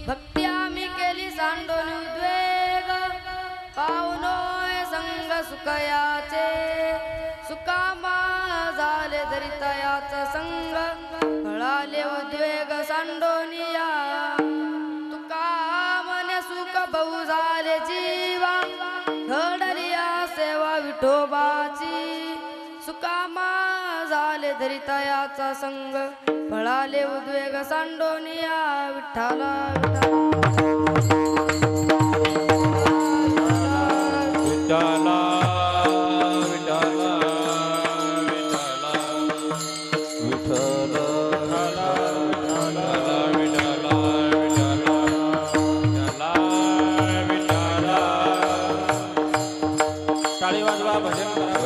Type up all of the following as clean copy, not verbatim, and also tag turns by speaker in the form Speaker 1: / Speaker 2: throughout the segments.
Speaker 1: भक्ती आम्ही केली सांडोनी उद्वेग पावनोय संग सुखयाचे सुकामा झाले धरितयाचा संग कळाले उद्वेग सांडोनिया तुका मने सुख बहु झाले जीवा घडलिया सेवा विठोबाची सुकामा झाले धरितयाचा संग पळाले उद्वेग सांडोनिया विठ्ठला
Speaker 2: विठ्ठला टाळी वाजवा भजन करा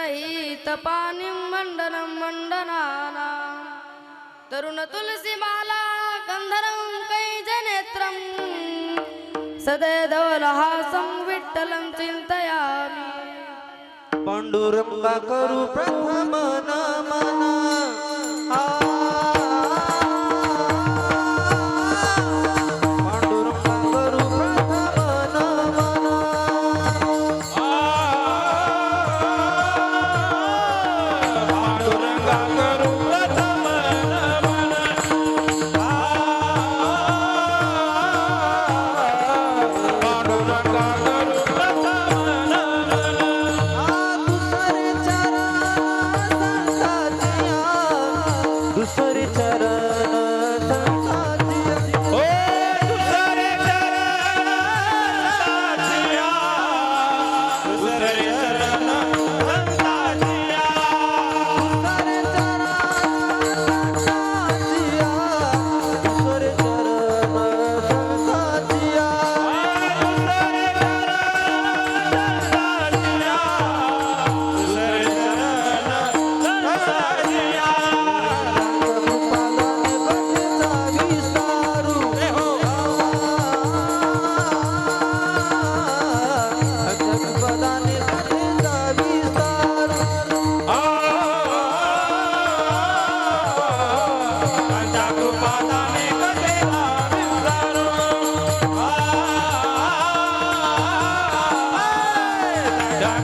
Speaker 1: जगनहितपानिं मंडनं मंडनाना तरुण तुलसी माला गंधरं कैजनेत्रं सदैधवलहासं विठ्ठलं चिन्तयामि
Speaker 3: पांडुरंगा करू प्रथम नमन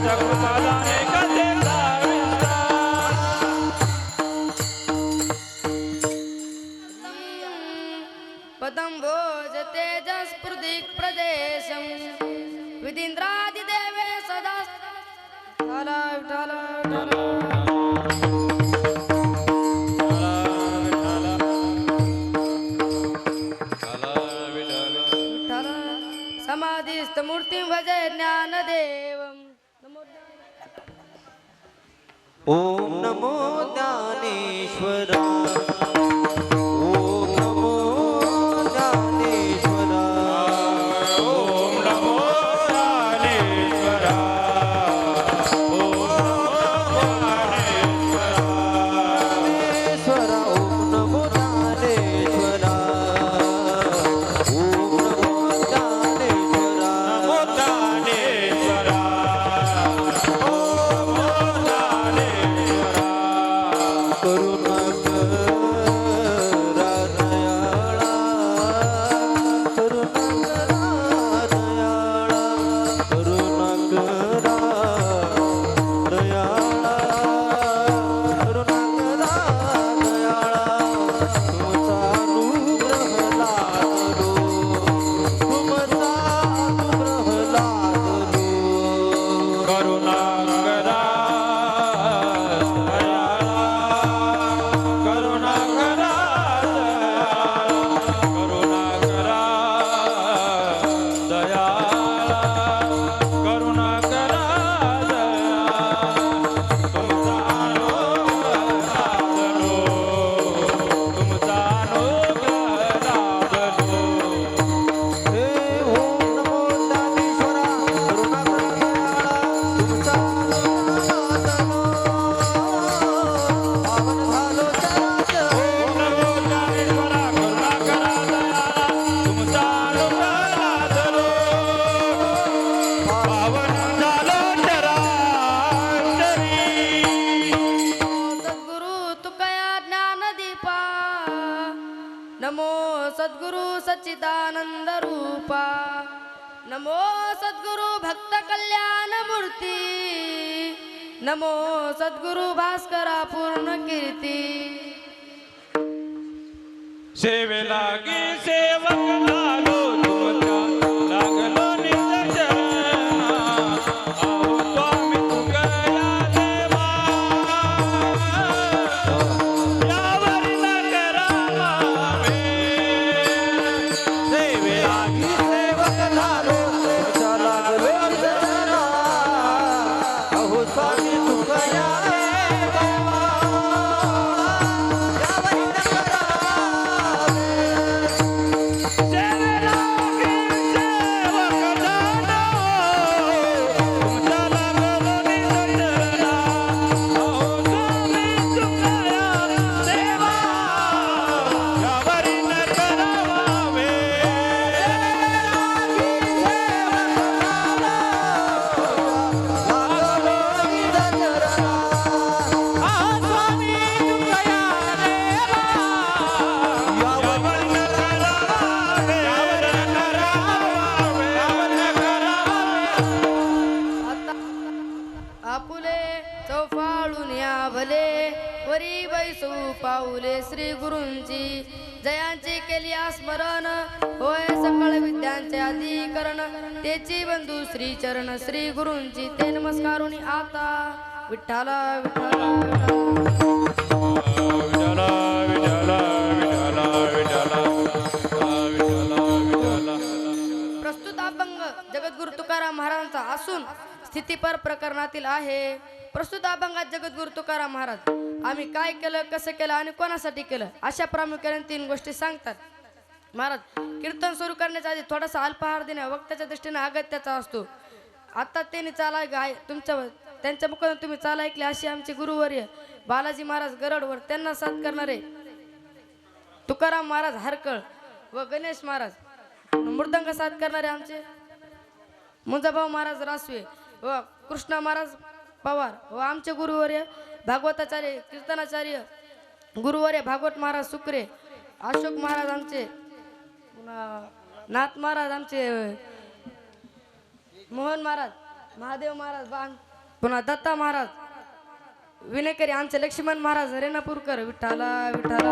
Speaker 2: तुझ्या कृपादाने कथेचा विस्तार.
Speaker 1: पदं भोज तेजस्पृदिक् प्रदेशं विदीन्द्रादिदेवे सदा विठ्ठला विठ्ठला विठ्ठला. विठ्ठल समाधिस्थ मूर्तिं भजे ज्ञानदेवं.
Speaker 3: ओम नमो ज्ञानेश्वरा. ओम नमो ज्ञानेश्वरा.
Speaker 2: ओम नमो ज्ञानेश्वरा. ओम नमो ज्ञानेश्वरा.
Speaker 3: ज्ञानेश्वरा. ओम नमो ज्ञानेश्वरा. ओम नमो ज्ञानेश्वरा.
Speaker 2: नमो ज्ञानेश्वरा. ओम नमो ज्ञानेश्वरा.
Speaker 3: करुणाकरा दयाळा. करुणाकरा दयाळा. करुणाकरा दयाळा. करुणाकरा दयाळा. तुमचा अनुग्रह लादलो. तुमचा अनुग्रह लादलो.
Speaker 2: करुणाकरा करुणाकरा दयाळा. करुणाकरा तुमचा अनुग्रह लादलो. तुमचा अनुग्रह लादलो.
Speaker 3: हे ओम नमो ज्ञानेश्वरा. करुणाकरा दयाळा. तुमचा पावन झालो चराचर.
Speaker 2: ओम नमो ज्ञानेश्वरा. करुणाकरा दयाळा. तुमचा अनुग्रह लादलो. पावन झालो चराचरी.
Speaker 1: सद्गुरु तुकया ज्ञानदीपा. नमो सद्गुरु सच्चिदानंद रूपा. नमो सद्गुरु भक्त कल्याण मूर्ती. नमो सद्गुरु भास्करा पूर्ण कीर्ती.
Speaker 2: सेवेला गे सेवक लागलो तुमच्या लागलो निजचरणा. आहो स्वामी तुकया देवा. यावरी न करावे. सेवेला गे
Speaker 3: सेवक झालो. तुमच्या लागलो निजजना. अहो स्वामी तुकया देवा. यावरी न करावे.
Speaker 2: सेवेला गे सेवक झालो. तुमच्या लागलो निजचरणा. आहो स्वामी तुकया देवा. यावरी न करावे.
Speaker 1: आपुले चौफाळून या भले वरी बैसू पाऊले श्री गुरूंची. जयांची केली स्मरण होय सकळ विद्यांचे अधिकरण. तेची बंधू श्री चरण श्री गुरूंची. ते नमस्कारुनी आता विठ्ठला विठ्ठला विठ्ठला. प्रस्तुत अभंग जगद्गुरु तुकाराम महाराजांचा असून स्थितीपर प्रकरणातील आहे. प्रस्तुत अभंगात जगद्गुरु तुकाराम महाराज आम्ही काय केलं, कसं केलं आणि कोणासाठी केलं अशा प्रामुख्याने 3 गोष्टी सांगतात. महाराज कीर्तन सुरू करण्याच्या आधी थोडासा अल्पहार देणे वक्त्याच्या दृष्टीने अगत्याचा असतो. आता त्यांनी चाला त्यांच्या मुखातून तुम्ही चाल ऐकली अशी आमचे गुरुवर्य बालाजी महाराज गरडवर त्यांना साथ करणारे तुकाराम महाराज हरकळ व गणेश महाराज मृदंग साथ करणारे आमचे मुंजाभाऊ महाराज रासवे व कृष्णा महाराज पवार व आमचे गुरुवर्य भागवताचार्य कीर्तनाचार्य गुरुवर्य भागवत महाराज सुक्रे, अशोक महाराज आमचे, नाथ महाराज आमचे, मोहन महाराज, महादेव महाराज बाण पुन्हा दत्ता महाराज विनेकरी आमचे लक्ष्मण महाराज रेणापूरकर विठ्ठला विठ्ठला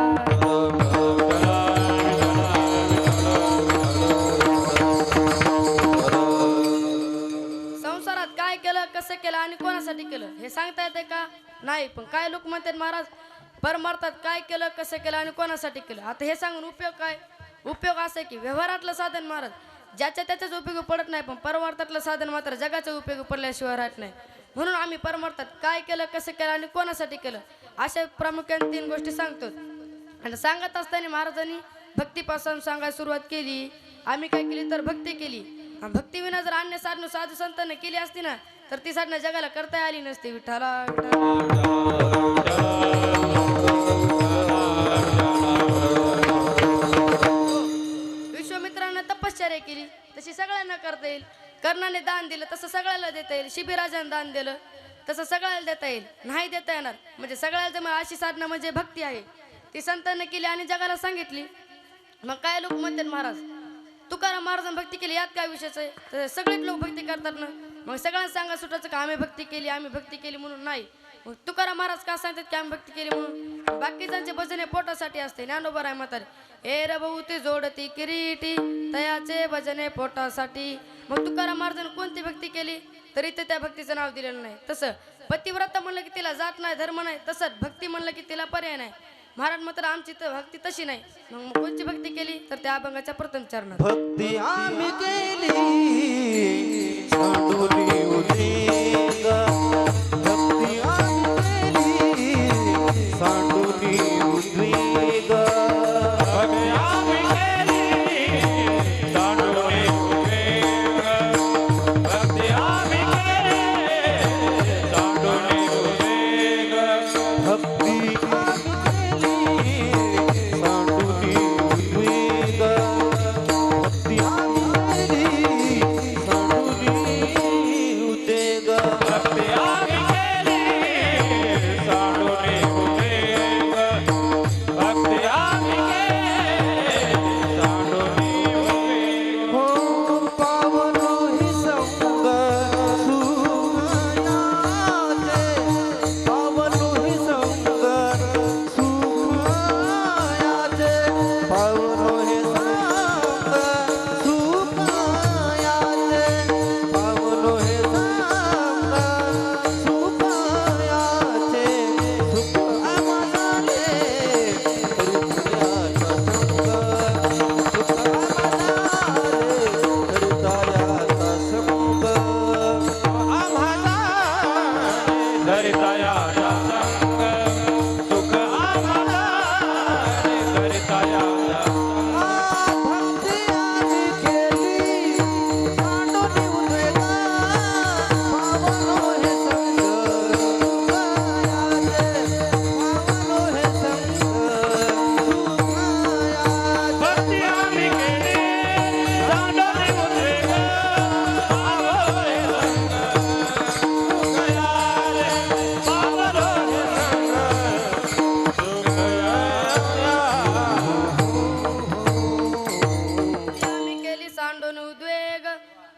Speaker 1: संसारात काय केलं कसं केलं आणि कोणासाठी केलं हे सांगता येते का नाही. पण काय लोक म्हणतात महाराज परमार्थात काय केलं कसं केलं आणि कोणासाठी केलं. आता हे सांगून उपयोग काय. उपयोग असा आहे की व्यवहारातलं साधन महाराज ज्याच्या त्याच्याच उपयोगी पडत नाही, पण परमार्थातलं साधन मात्र जगाच्या उपयोगी पडल्याशिवाय राहत नाही. म्हणून आम्ही परमार्थात काय केलं कसं केलं आणि कोणासाठी केलं अशा प्रामुख्याने 3 गोष्टी सांगतो. आणि सांगत असताना महाराजांनी भक्तीपासून सांगायला सुरुवात केली. आम्ही काय केली तर भक्ती केली. भक्तीविना जर अन्य साधनं साधू संतांना केली असती ना तर ती साधनं जगाला करता आली नसती. विठ्ठला विश्वामित्रांना तपश्चर्या केली तशी सगळ्यांना करता येईल. कर्णाने दान दिलं तसं सगळ्याला देता येईल. शिबिराजाने दान दिलं तसं सगळ्याला देता येईल. नाही देता येणार म्हणजे सगळ्याला जमा अशी साधना म्हणजे भक्ती आहे. ती संतांनी केली आणि जगाला सांगितली. मग काय लोक म्हणतात महाराज तुकाराम महाराजांनी भक्ती केली यात काय विषयच आहे. तर सगळेच लोक भक्ती करतात ना. मग सगळ्यांना सांगा सुटायचं का आम्ही भक्ती केली म्हणून नाही. मग तुकाराम महाराज का सांगतात की आम्ही भक्ती केली म्हणून. बाकीच्यांचे भजने पोटासाठी असते. ज्ञानोबा राय म्हातारे हे रे भाऊ ती जोडती किरीटी तयाचे भजने पोटासाठी. मग तुकाराम महाराजांनी कोणती भक्ती केली तरी ते त्या भक्तीचं नाव दिलेलं नाही. तसं पतिव्रता म्हणलं की तिला जात नाही धर्म नाही, तसंच भक्ती म्हणलं की तिला पर्याय नाही. महाराज मात्र आमची तर भक्ती तशी नाही. मग कोणची भक्ती केली तर त्या अभंगाच्या प्रथम चरणात
Speaker 3: भक्ती आम्ही केली सांडोली उद्रेक. भक्ती आम्ही केली सांडोली उद्रेक.
Speaker 2: आम्ही केली दांडोली उद्रेक. भक्ती आम्ही केली दांडोली उद्रेक.
Speaker 3: भक्ती आम्ही केली सांडोली उद्रेक. भक्ती आम्ही केली सांडोली उद्रेक.
Speaker 2: भक्ती आम्ही केली दांडोली उद्रेक. भक्ती आम्ही केली दांडोली उद्रेक.
Speaker 3: हो पावनो हि संग सुखायाचे. पावनो हि संग सुखायाचे. पावनो हि संग सुखायाचे. पावनो हि संग सुखायाचे. सुख आम्हाले तरी तुझ्याचा संग. सुख
Speaker 2: धरितायाचा संग. सुख आम्हाला धरितायाचा
Speaker 3: भक्ती आम्ही केली सांडोली उद्रेक. पावनो हे संग सुखायाचे. पावनो हे संग सुखायाचे.
Speaker 2: भक्ती आम्ही केली दांडोली उद्रेक. आवळे संग सुखयाले. आवळे संग सुखयाले.
Speaker 1: आम्ही केली सांडून उद्वेग.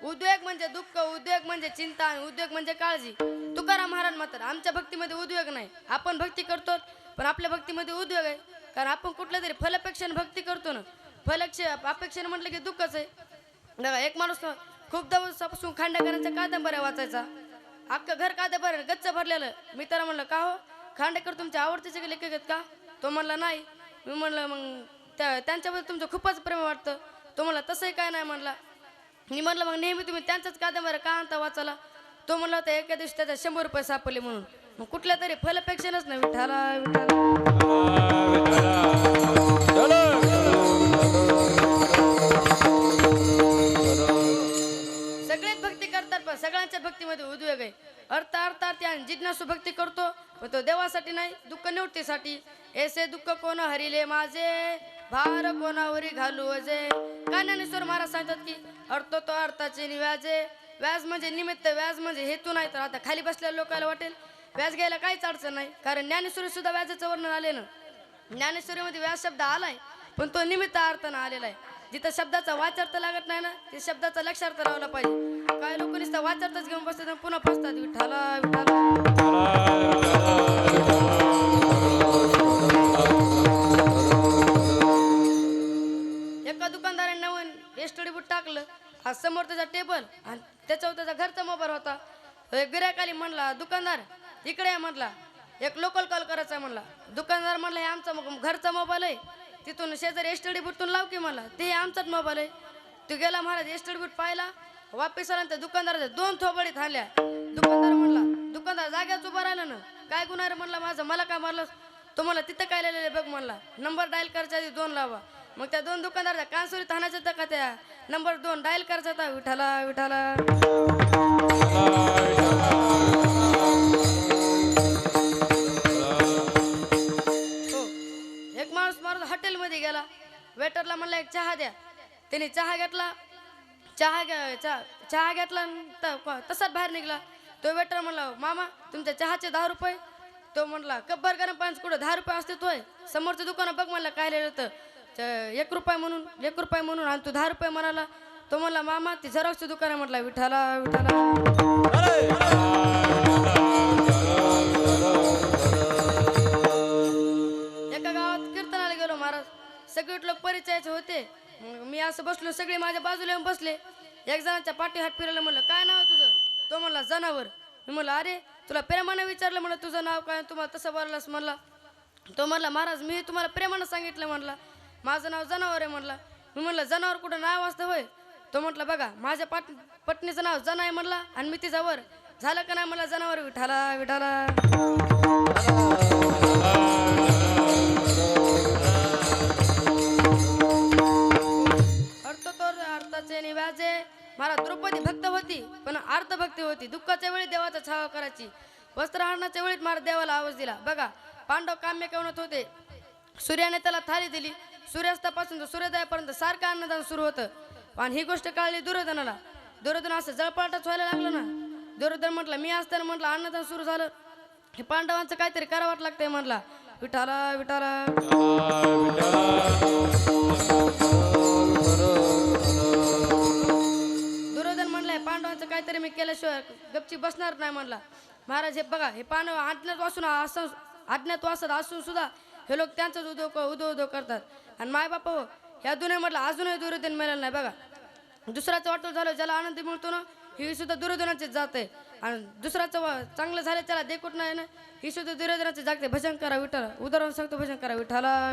Speaker 1: उद्वेग म्हणजे दुःख, उद्वेग म्हणजे चिंता आणि उद्वेग म्हणजे काळजी. तुकाराम महाराज मात्र आमच्या भक्तीमध्ये उद्वेग नाही. आपण भक्ती करतो पण आपल्या भक्तीमध्ये उद्वेग आहे. कारण आपण कुठल्या तरी फलापेक्षाने भक्ती करतो ना. अपेक्षेने म्हटलं की दुःखच आहे. बघा एक माणूस खूप दिवसापासून खांडेकरांच्या कादंबऱ्या वाचायचा. अख्खं घर कादंबऱ्या गच्च भरलेलं. मी त्याला म्हणलं का हो खांडेकर तुमच्या आवडतीचे लेखक आहेत का. तो म्हणला नाही. मी म्हणलं मग त्यांच्याबद्दल तुमचं खूपच प्रेम वाटतं. तो म्हणला तसंही काय नाही म्हणला. मी म्हणलं मग नेहमी तुम्ही त्यांच्याच कादंबऱ्या का आणता वाचायला. तो म्हणला होता एका दिवशी त्याच्या 100 रुपये सापडले म्हणून. मग कुठल्या तरी फलापेक्षानच नाही. विठ्ठला सगळेच भक्ती करतात पण सगळ्यांच्या भक्तीमध्ये उद्वेग आहे. अर्थार्थी आणि जिज्ञासू भक्ती करतो पण तो देवासाठी नाही, दुःख निवृत्तीसाठी. ऐसे दुःख कोण हरिले माझे भार कोणावरी घालू अजे. ज्ञानेश्वर महाराज सांगतात की अर्थ तो अर्थाचे निव्याजे. व्याज म्हणजे निमित्त, व्याज म्हणजे हेतू नाही. तर आता खाली बसलेल्या लोकांना वाटेल व्याज घ्यायला काहीच अडचण नाही. कारण ज्ञानेश्वरी सुद्धा व्याजाचं वर्णन आले ना. ज्ञानेश्वरीमध्ये व्याज शब्द आलाय पण तो निमित्त अर्थानं आलेला आहे. जिथं शब्दाचा वाचार्थ लागत नाही ना ते शब्दाचा लक्षार्थ लावला पाहिजे. काही लोक नुसतं वाचार्थच घेऊन बसतात आणि पुन्हा फसतात. विठाला विठाला. एका दुकानदाराने नवीन एसटीडी बूट टाकलं. हा समोर त्याचा टेबल आणि त्याच्यावर त्याचा घरचा मोबाईल होता. एक गिऱ्हाईकाली म्हणला, दुकानदार इकडे या म्हणला, एक लोकल कॉल करायचा म्हणला. दुकानदार म्हणला हे आमचा घरचा मोबाईल आहे, तिथून शेजारी एसटीडी बूटतून लाव की म्हणला, ते आमचाच मोबाईल आहे. तू गेला महाराज एसटीडी बूट पाहिला, वापिस आला त्या दुकानदाराच्या 2 थोबडीत हाणल्या. दुकानदार म्हणला, दुकानदार जाग्याच उभा राहिला ना, काय गुन्हा रे म्हणला माझं, मला काय मारलं, तो म्हणला तिथं काय लिहिलेलं बघ म्हणला, नंबर डायल करायच्या आधी 2 लावा. मग त्या 2 दुकानदाराच्या कानसुरीत हाणायचं होतं का त्या नंबर 2 डायल करायचा होता. विठाला विठाला. हो, एक माणूस हॉटेलमध्ये गेला, वेटरला म्हणला एक चहा द्या. त्याने चहा घेतला, चहा घेतला तसाच बाहेर निघला. तो वेटर म्हणला, मामा तुमच्या चहाचे 10 रुपये. तो म्हणला, कब्बर गरम पाणी कुठं 10 रुपये असते तोय, समोरचं दुकान बघ म्हणला काय लिहिलं होतं 1 रुपये म्हणून, 1 रुपये म्हणून, आणि तू 10 रुपये म्हणाला. तो म्हणला, मामा ती झेरॉक्सचं दुकान आहे म्हटला. विठाला विठाला. एका गावात कीर्तनाला गेलो महाराज, सगळे लोक परिचयाचे होते. मग मी असं बसलो, सगळे माझ्या बाजूला येऊन बसले. एक जणांच्या पाठी हात फिरवलं, म्हणलं काय नाव आहे तुझं. तो म्हणला जनावर. मी म्हणलं अरे तुला प्रेमानं विचारलं म्हणलं तुझं नाव काय, तुम्हाला तसं बोललास म्हणला. तो म्हणला महाराज मी तुम्हाला प्रेमानं सांगितलं म्हणला, माझं नाव जनावर आहे म्हणला. मी म्हणलं जनावर कुठं नाव असतं होय. तो म्हटलं बघा माझ्या पत्नीचं नाव जना आहे म्हणला, आणि मी तिचा वर झालं का नाही मला जनावर. विठाला विठाला. अर्थाचे निव्याजे महाराज, द्रौपदी भक्त होती पण अर्थभक्ती होती. दुःखाच्या वेळी देवाचा छावा करायची, वस्त्रहरणाच्या वेळीत महाराज देवाला आवाज दिला. बघा पांडव काम्य केवणत होते, सूर्याने त्याला थाली दिली, सूर्यास्तापासून तर सूर्योदयापर्यंत सारखं अन्नदान सुरू होतं. आणि ही गोष्ट कळली दुर्योधनाला. दुर्योधन असं जळपाटाच व्हायला लागलं ना. दुर्योधन म्हटलं मी असताना म्हटलं अन्नदान सुरू झालं, हे पांडवांचं काहीतरी करावं लागतंय म्हणला. विठाला विठाला. दुर्योधन म्हणलाय पांडवांचं काहीतरी मी केल्याशिवाय गपची बसणार नाही म्हणला. महाराज हे बघा, हे पांडव अज्ञातवासात असून सुद्धा हे लोक त्यांचाच उदो करतात. आणि माय बाप हो, ह्या दुनियेमधला अजूनही दुर्योधन मिळालं नाही. बघा दुसऱ्याचं वाटोळ झालं ज्याला आनंद मिळतो ना, ही सुद्धा दुर्योधनाचीच जात आहे. आणि दुसऱ्याचं चांगलं झालं त्याला देखूट नाही ना, ही सुद्धा दुर्योधनाची जागते. भजन करा विठाला, उदाहरण सांगतो भजन करा विठाला.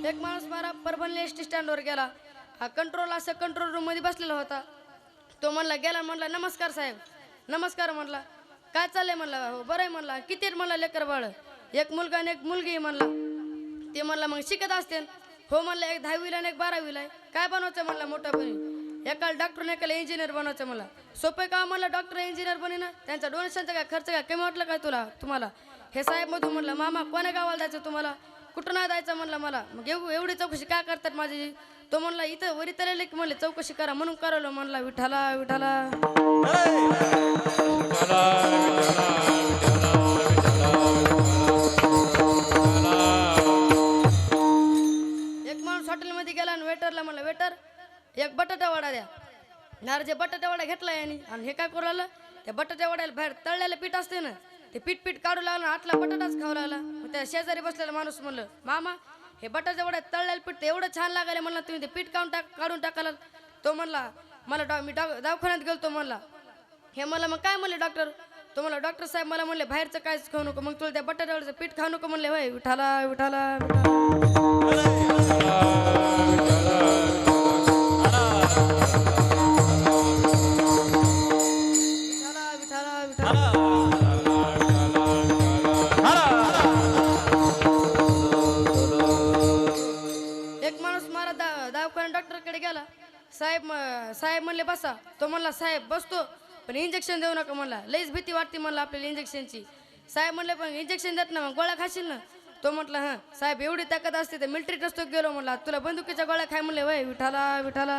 Speaker 1: एक माणूस मारा परभणी एसटी स्टँडवर गेला. हा कंट्रोल असं कंट्रोल रूम मध्ये बसलेला होता. तो म्हणला गेला, म्हणला नमस्कार साहेब. नमस्कार म्हणला, काय चाललंय म्हणला. हो बरं आहे म्हणला. किती आहेत म्हणला लेकर बाळ. एक मुलगा आणि एक मुलगी म्हणला. ते म्हणला मग शिकत असते. हो म्हणलं, एक 10वीला आणि एक 12वीला आहे. काय बनवायचं म्हणला मोठ्यापणी. एकाला डॉक्टर आणि एकाला इंजिनियर बनवायचं म्हणला. सोपे का म्हणलं डॉक्टर इंजिनियर बने ना, त्यांचा डोनेशनचा काय खर्च काय कमी वाटलं काय तुम्हाला. हे साहेब मधून म्हणलं मामा कोण्या गावाला जायचं तुम्हाला, कुठं नाही जायचं म्हणलं मला. मग एवढी चौकशी काय करतात माझी. तो म्हणला इथं वरी तरी की म्हणले चौकशी करा म्हणून करावलं म्हणला. विठाला विठाला. एक माणूस हॉटेलमध्ये गेला आणि वेटरला म्हणला वेटर एक बटाटा वडा द्या. नार जे बटाटा वडा घेतला यांनी आणि हे काय करू लागलं, त्या बटाट्या वड्याला बाहेर तळलेलं पीठ असते ना, ते पीठ काढू लागलं, आतला बटाटाच खाऊ लागला. मग त्या शेजारी बसलेला माणूस म्हणलं मामा हे बटाट्या वड्यात तळलेलं पीठ एवढं छान लागायला म्हणलं, तुम्ही ते पीठ काढून टाकायला. तो म्हणला मला मी दवाखान्यात गेलो म्हणला. हे मला मग काय म्हणले डॉक्टर. तो मला डॉक्टर साहेब मला म्हणले बाहेरचं काहीच खाऊ नको, मग तुला त्या बटाट्यावरचं पीठ खाऊ नको म्हणले. होय विठाला विठाला. एक माणूस मारा दवाखान्यात डॉक्टरकडे गेला. साहेब म्हणले बसा. तो म्हणला साहेब बसतो पण इंजेक्शन देऊ नका म्हणला, लईच भीती वाटते म्हणला आपल्याला इंजेक्शनची. साहेब म्हणले पण इंजेक्शन देत ना मग गोळ्या खाशील ना. तो म्हटलं हां साहेब एवढी ताकद असते तर मिलिटरी नसतो गेलो म्हणला तुला बंदुकीच्या गोळ्या खाय म्हणले वय विठाला विठाला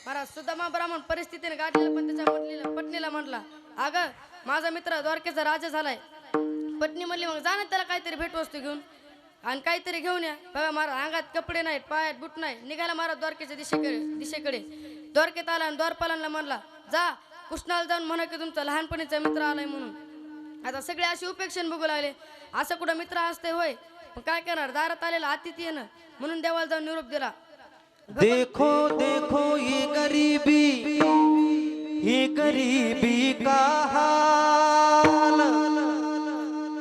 Speaker 1: महाराज सुदामा ब्राह्मण परिस्थितीने गाठलेला पण त्याच्या पत्नीला म्हटला अगं माझा मित्र द्वारकेचा राजा झालाय पत्नी म्हणली मग जा ना त्याला काहीतरी भेटवस्तू घेऊन आणि काहीतरी घेऊन या बघा महाराज अंगात कपडे नाहीत पायात बुट नाही निघाला महाराज द्वारकेच्या दिशेकडे द्वारकेत आला आणि द्वारपालांना म्हणला जा कृष्णाला जाऊन म्हणा की तुमचा लहानपणीचा मित्र आलाय म्हणून आता सगळे अशी उपेक्षण बघू लागले असं कुठं मित्र असते होय पण काय करणार दारात आलेला अतिथी आहे ना म्हणून देवाला जाऊन निरोप दिला
Speaker 3: देखो देखो ये गरीबी का हाल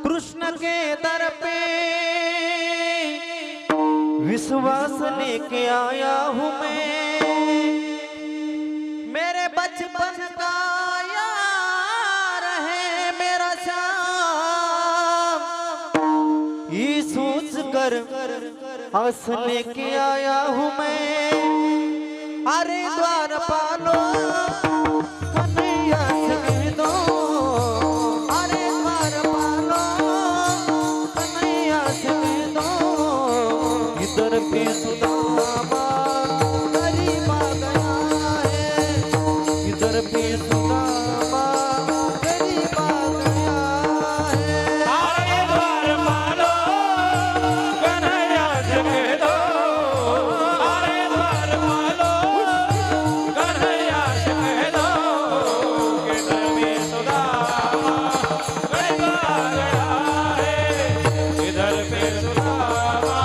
Speaker 3: कृष्ण के दर पे विश्वास लेके आया हूँ मैं मेरे बचपन का यार है मेरा श्याम ये सोच कर हंस लेके आया हूँ मैं अरे द्वार पालो कन्हैया से दो अरे द्वार पालो कन्हैया से दो इधर पे सुदामा गरीब आ गया है इधर पे सुदामा गरीब आ गया है
Speaker 2: अरे द्वार पालो कन्हैया से दो अरे द्वार पालो कन्हैया से दो इधर भी सुदामा गरीब आ गया है इधर भी सुदामा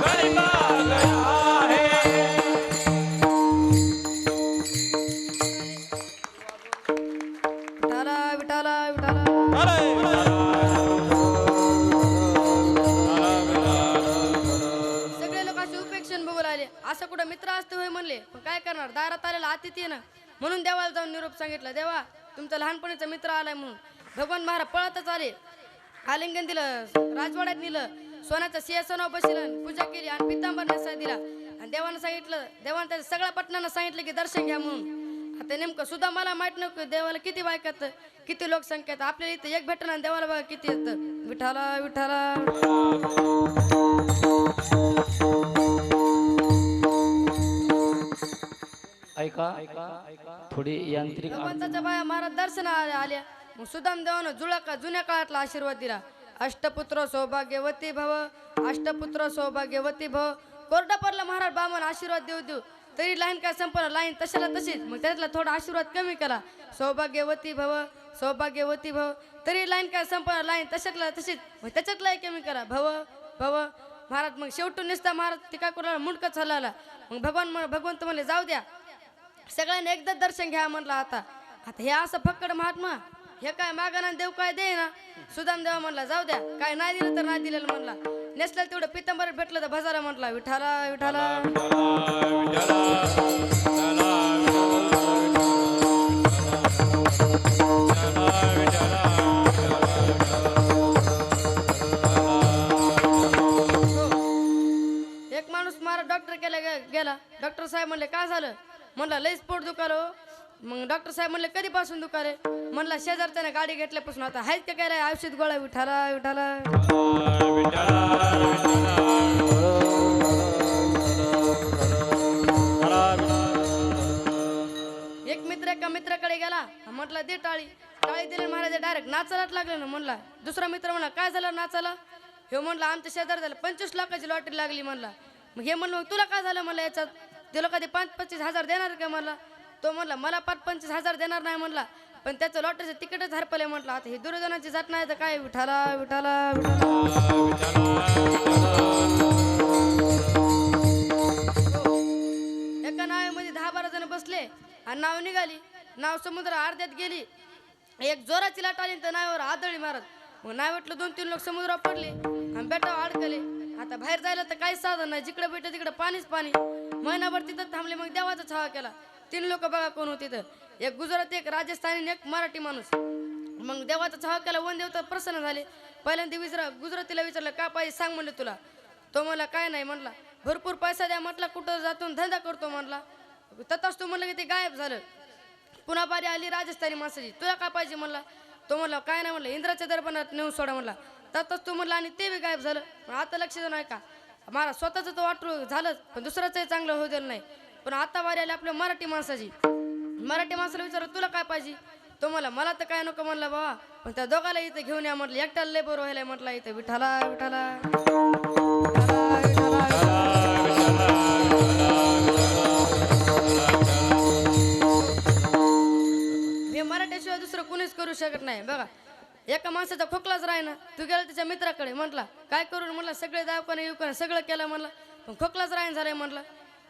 Speaker 2: गरीब आ गया है
Speaker 1: विठाला विठाला विठाला सगळे लोक असे उपेक्षण बघू लागले असं कुठं मित्र असते होय म्हणले पण काय करणार दारात आलेला अतिथी आहे ना म्हणून देवाला जाऊन निरोप सांगितला देवा तुमचा लहानपणीचा मित्र आलाय म्हणून भगवान महाराज पळतच आले आलिंगन दिलं राजवाड्यात नेलं सोन्याच्या सिंहासनावर बसलं पूजा केली आणि पितांबर नेसा दिला आणि देवानं सांगितलं देवानं त्याच्या सगळ्या पटनानं सांगितलं की दर्शन घ्या म्हणून आता नेमकं सुद्धा मला माहित नको देवाला किती बायकात किती लोकसंख्या आहेत आपल्याला इथं एक भेटणं आणि देवाला बघा किती येतं विठाला विठाला
Speaker 4: ऐका थोडी यांत्रिक
Speaker 1: भगवंताच्या बाया महाराज दर्शनाला आल्या मग सुदाम देवानं जुन्या काळातला आशीर्वाद दिला अष्टपुत्र सौभाग्यवती भव अष्टपुत्र सौभाग्यवती भव कोरडा पडला महाराज बामन आशीर्वाद देऊ देऊ तरी लाईन काय संपणार लाईन तशाला तशीच मग त्यातला थोडा आशीर्वाद कमी केला सौभाग्यवती भव तरी लाईन काय संपणार लाईन तशातला तशीच मग त्याच्यातलाही कमी करा भव महाराज मग शेवटून निसता महाराज ती काय करू मुंडकं चालला मग भगवंत म्हणले जाऊ द्या सगळ्यांनी एकदा दर्शन घ्या म्हणलं आता हे असं फक्कड महात्मा हे काय मागाना देव काय दे ना सुदाम देवा म्हणला जाऊ द्या काय नाही दिलं तर नाही दिलेलं म्हणला नेसलं तेवढं पितंबर भेटलं तर भजारा म्हटला विठाला विठाला एक माणूस मारा डॉक्टर गेला डॉक्टर साहेब म्हणले काय झालं म्हणला लईच पोट दुखालो मग डॉक्टर साहेब म्हणले कधीपासून दुखाले म्हणला शेजारच्याने गाडी घेतल्यापासून आता आहेत का काय औषध गोळ्या विठाला विठाला एक मित्र एका मित्राकडे गेला म्हटलं दे टाळी दिली महाराज डायरेक्ट नाचायलाच लागले ना म्हणला दुसरा मित्र म्हणला काय झालं नाचायला हे म्हणलं आमच्या शेजार झालं 25 लाखाची लॉटरी लागली म्हणला मग हे म्हणलं तुला काय झालं म्हणलं याच्यात ते लोक 5-25 हजार देणार का म्हणला तो म्हणला मला 5-25 हजार देणार नाही म्हणला पण त्याचं लॉटरीचं तिकीटच हरपले म्हटलं आता हे दुर्योधनाची जात नाही तर काय विठाला विठाला एका नावेमध्ये 10-12 जण बसले आणि नाव निघाली नाव समुद्र अर्ध्यात गेली एक जोराची लाट आली तर नावावर आदळली मारत मग नाही वाटलं 2-3 लोक समुद्रावर पडले आणि बेटावर अडकले आता बाहेर जायला तर काहीच साधन नाही जिकडे भेटलं तिकडे पाणीच पाणी महिनाभर तिथं थांबले मग देवाचा छावा केला 3 लोक बघा कोण होते तिथं एक गुजराती एक राजस्थानी एक मराठी माणूस मग देवाचा छावा केला वन देवता प्रसन्न झाले पहिल्यांदा गुजरातीला विचारलं का पाहिजे सांग म्हणलं तुला तो मला काय नाही म्हटला भरपूर पैसा द्या म्हटला कुठं जातून धंदा करतो म्हटला तताच तू म्हणलं की ते गायब झालं. पुन्हा बारी आली राजस्थानी माणसाची. तुला काय पाहिजे म्हणला. तो म्हणला काय नाही म्हणलं, इंद्राच्या दरबारात नेऊन सोडा म्हणला. तताच तू म्हणला आणि ते बी गायब झालं. पण आता लक्ष देऊ नाही का, मला स्वतःचं तो वाटू झालंच पण दुसऱ्याचंही चांगलं होऊ दिलं नाही. पण आता बारी आली आपल्या मराठी माणसाची. मराठी माणसाला विचारलं तुला काय पाहिजे. तो म्हणला मला तर काय नको म्हणला बाबा, पण त्या दोघाला इथं घेऊन या म्हटलं. एकट्याला लय बरं व्हायला म्हटलं इथं. विठाला विठाला विठाला विठाला. हे मराठीशिवाय दुसरं कुणीच करू शकत नाही. बघा एका माणसाचा खोकलाच राही ना. तू गेला त्याच्या मित्राकडे म्हटला काय करून म्हणलं, सगळे दवाखाने येऊन सगळं केलं म्हणलं, पण खोकलाच राहीन झालंय म्हटलं.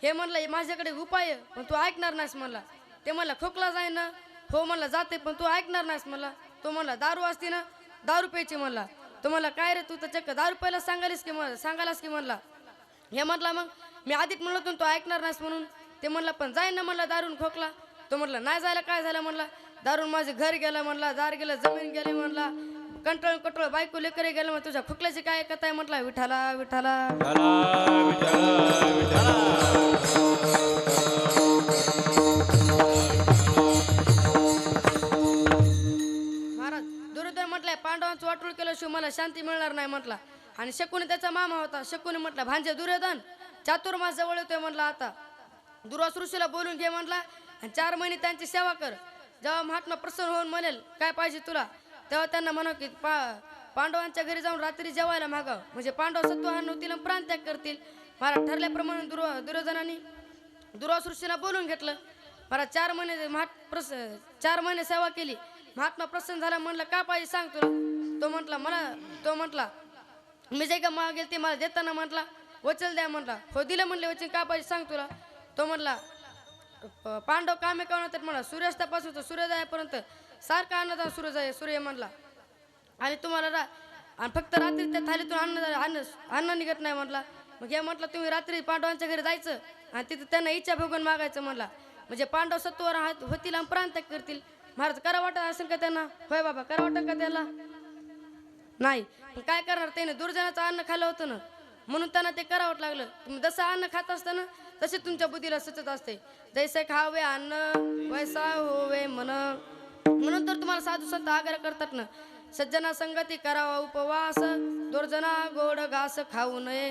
Speaker 1: हे म्हणलं माझ्याकडे उपाय आहे पण तू ऐकणार नाहीस म्हणला. ते म्हणला खोकला जाय ना. हो म्हणला जाते पण तू ऐकणार नाहीस म्हणला. तो म्हणला दारू असते ना, दारू प्यायची म्हणला. तो म्हणला काय रे तू तर चक्क दारू प्यायला सांगायलास की म्हणला. हे म्हटला मग मी आधीच म्हणलं तू ऐकणार नाहीस म्हणून. ते म्हणला पण जाईन ना म्हणला दारून खोकला. तो म्हटला नाही जायला काय झालं म्हणला, दारून माझं घर गेलं म्हणला, दार गेलं, जमीन गेली म्हणला, कंटाळ कटोळ बायको लेकरे गेलं. मग तुझ्या खोकल्याची काय कथा आहे म्हटला. विठाला विठाला महाराज. दुर्योधन म्हटलंय पांडवांचं वाटोळ केल्याशिवाय मला शांती मिळणार नाही म्हटला. आणि शकुनी त्याचा मामा होता. शकुनी म्हटला भांजे दुर्योधन चातुर्मास जवळ येतोय म्हटला, आता दुर्वास ऋषीला बोलून घे म्हटला आणि 4 महिने त्यांची सेवा कर. जेव्हा महात्मा प्रसन्न होऊन म्हणेल काय पाहिजे तुला, तेव्हा त्यांना म्हणा की पांडवांच्या घरी जाऊन रात्री जेवायला मागाव, म्हणजे पांडव सत्वाहार होतील आणि प्राणत्याग करतील. महाराज ठरल्याप्रमाणे दुर्योधनाने दुर्वास ऋषीला बोलून घेतलं. महाराज 4 महिने सेवा केली. महात्मा प्रसन्न झाला. म्हणलं का पाहिजे सांग तुला. तो म्हटला मी जे का मागेल ते मला देताना म्हटला वचल द्या म्हटला. हो दिलं म्हणले वचन. का पाहिजे सांग तुला. तो म्हटला पांडव कामे काढून तर म्हणा सूर्यास्तापासून तर सूर्योदयापर्यंत सारखा अन्नदान सूर्य म्हणला. आणि तुम्हाला आणि फक्त रात्री त्या थालीतून अन्न निघत नाही म्हटला. मग हे म्हटलं तुम्ही रात्री पांडवांच्या घरी जायचं आणि तिथं त्यांना इच्छा भोगून मागायचं म्हणला, म्हणजे पांडव सत्वर होतील आणि प्रांत्याग करतील. महाराज करा वाटत असेल का त्यांना. होय बाबा करा वाटत का त्याला नाही. पण काय करणार, त्याने दुर्जनाचं अन्न खाल्लं होतं ना म्हणून त्यांना ते करावं लागलं. तुम्ही जसं अन्न खात असताना तसे तुमच्या बुद्धीला सुचत असते. जैसे खावे अन्न वैसा होवे मन. म्हणून तर तुम्हाला साधू संत आग्रह करतात ना, सज्जना संगती करावा उपवास, दुर्जना गोड घास खाऊ नये.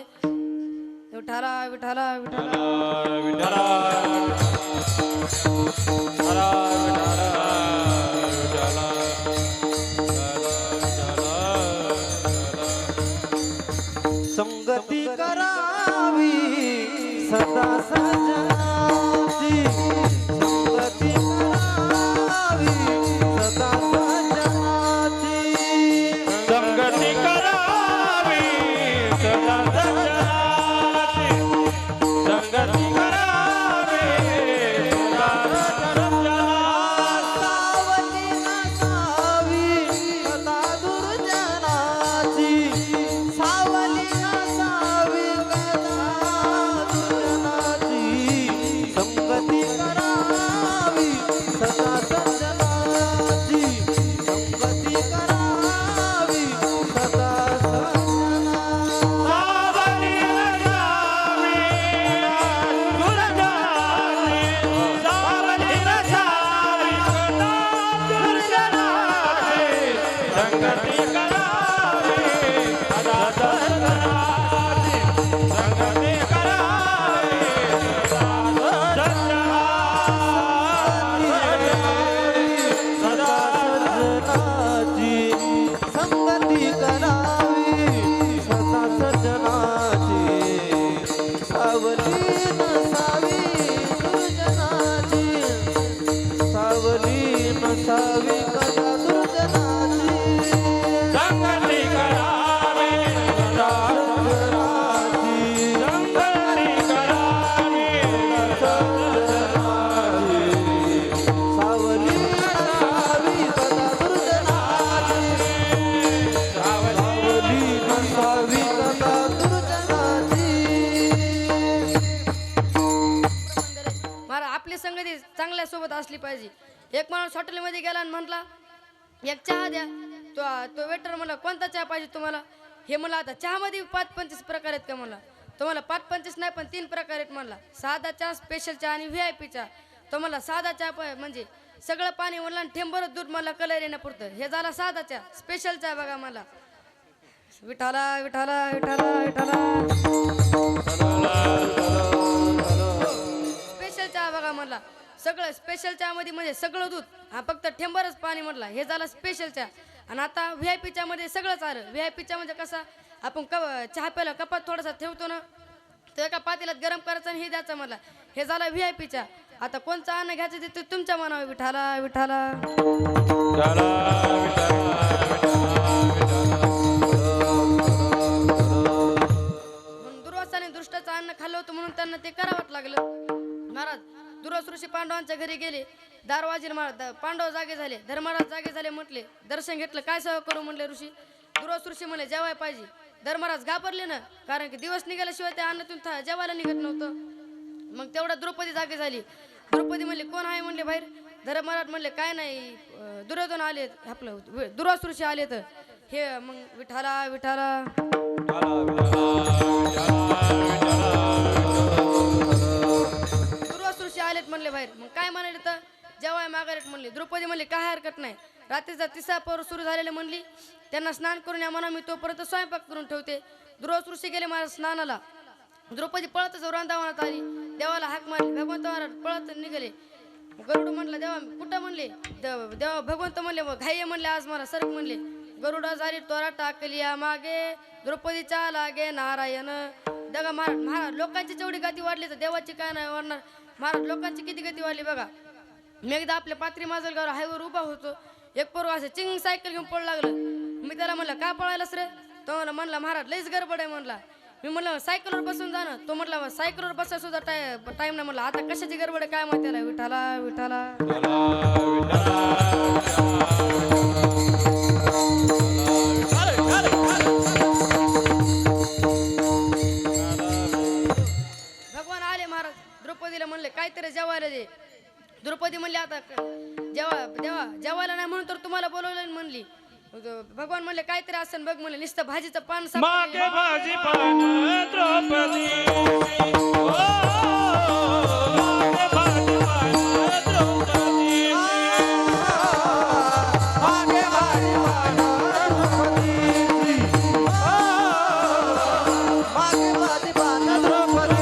Speaker 1: विठाला विठाला विठाला
Speaker 3: संगती करावी सदा सजनाची. संगती करावी सदा सजनाची.
Speaker 2: संगती करावी सदा सज्जनाची. संगती करावी सदा सज्जनाची.
Speaker 3: सावली नसावी कदा दुर्जनाची. संगती करावी सदा सज्जनाची. संगती करावी सदा सज्जनाची.
Speaker 2: सावली नसावी दुर्जनाची. सावली नसावी कदा दुर्जनाची. संगती करावी सदा सज्जनाची. संगती करावी सदा
Speaker 3: सदा सज्जनाची. संगती करावी सदा सज्जनाची. सावली नसावी दुर्जनाची. सावली नसावी कदा दुर्जनाची.
Speaker 2: संगती करावी सदा
Speaker 3: सज्जनाची.
Speaker 2: संगती करावी
Speaker 3: सज्जनाची. सावली नसावी कदा दुर्जनाची. सावली नसावी कदा दुर्जनाची.
Speaker 1: महाराज आपली संगती चांगल्या सोबत असली पाहिजे. एक माणूस हॉटेलमध्ये गेला आणि म्हटला एक चहा द्या. तो वेटर म्हणला कोणता चहा पाहिजे तुम्हाला. हे म्हणला आता चहामध्ये 25 प्रकार आहेत का म्हणला. तुम्हाला 5-25 नाही पण 3 प्रकार आहेत म्हणला, साधा चहा, स्पेशल चहा आणि VIP चहा. तो म्हणला साधा चहा म्हणजे सगळं पाणी म्हणला आणि ठेंबरच दूध मला कलर येण्यापुरतं. हे झाला साधा चहा. स्पेशल चहा बघा मला, विठाला विठाला विठाला विठाला. स्पेशल चहा बघा म्हणला, सगळं स्पेशल चहा मध्ये म्हणजे सगळं दूध, हा फक्त ठेंबरच पाणी म्हटला. हे झाला स्पेशल चहा. आणि आता VIP च्या मध्ये सगळंच आलं. VIP च्या म्हणजे कसा आपण चहा प्यायला कपात थोडासा ठेवतो ना, तो एका पातेल्यात गरम करायचं आणि हे द्यायचं मला. हे झाला VIP चा. आता कोणचं अन्न घ्यायचं ते तुमच्या मनावर. विठाला विठाला. दुर्वासाने दृष्टाचं अन्न खाल्लं होतं म्हणून त्यांना ते करावं लागलं. महाराज दुर्वास ऋषी पांडवांच्या घरी गेले. दारवाजी पांडव जागे झाले, धर्मराज जागे झाले, म्हटले दर्शन घेतलं, काय सेवा करू म्हणले ऋषी. दुर्वास ऋषी म्हणले जेवाय पाहिजे. धर्मराज घाबरले ना, कारण की दिवस निघाल्याशिवाय त्या अन्नातून जेवायला निघत नव्हतं. मग तेवढा द्रौपदी जागी झाली. द्रौपदी म्हणले कोण आहे म्हणले बाहेर. धर्मराज म्हणले काय नाही, दुर्योधन आले, आपलं दुर्वास ऋषी आले. तर हे मग विठाला विठाला. दुर्वास ऋषी आलेत म्हणले बाहेर. मग काय म्हणाले तर जेवाय मागारेत म्हणले. द्रौपदी म्हणले काय हरकत नाही, रात्रीचा 3सा पहर सुरू झालेले म्हणली, त्यांना स्नान करून या म्हणा, मी तोपर्यंत स्वयंपाक करून ठेवते. दुर्वास ऋषी गेले महाराज स्नानाला. द्रौपदी पळतच वृंदावनात आली, देवाला हाक मारली. भगवंत महाराज पळत निघाले. गरुड म्हणलं देवा कुठं म्हणले. देवा भगवंत म्हणले घाई म्हणले आज मला सरक म्हणले. गरुडा झाली तोरा टाकलिया मागे, द्रौपदीच्या लागे नारायण. दगा महाराज लोकांची जेवढी गती वाढली तर देवाची काय नाही वाढणार. महाराज लोकांची किती गती वाढली बघा. मी एकदा आपल्या पात्री माजलगाव हायवर उभा होतो. एक पोरगा असं चिंग सायकल घेऊन पळू लागलं. मी त्याला म्हणलं का पळायलास रे. तो म्हणला महाराज लईच गडबड आहे म्हणला. मी म्हणलं सायकलवर बसून जा ना. तो म्हटला सायकलवर बसायला सुद्धा टाइम नाही म्हणला. आता कशाची गडबड आहे काय माहिती त्याला. विठाला विठाला. भगवान आले महाराज. द्रौपदीला म्हणले काहीतरी जेवायला दे. द्रौपदी म्हणली आता जेवायला नाही म्हणून तर तुम्हाला बोलवलं म्हणली. भगवान म्हणले काहीतरी असं बघ म्हणले. नुसतं भाजीचं पान
Speaker 2: मागे भाजी पान द्रौपदी, ओ मागे भाजी पान द्रौपदी,
Speaker 3: मागे भाजी पान द्रौपदी, मागे भाजी पान द्रौपदी.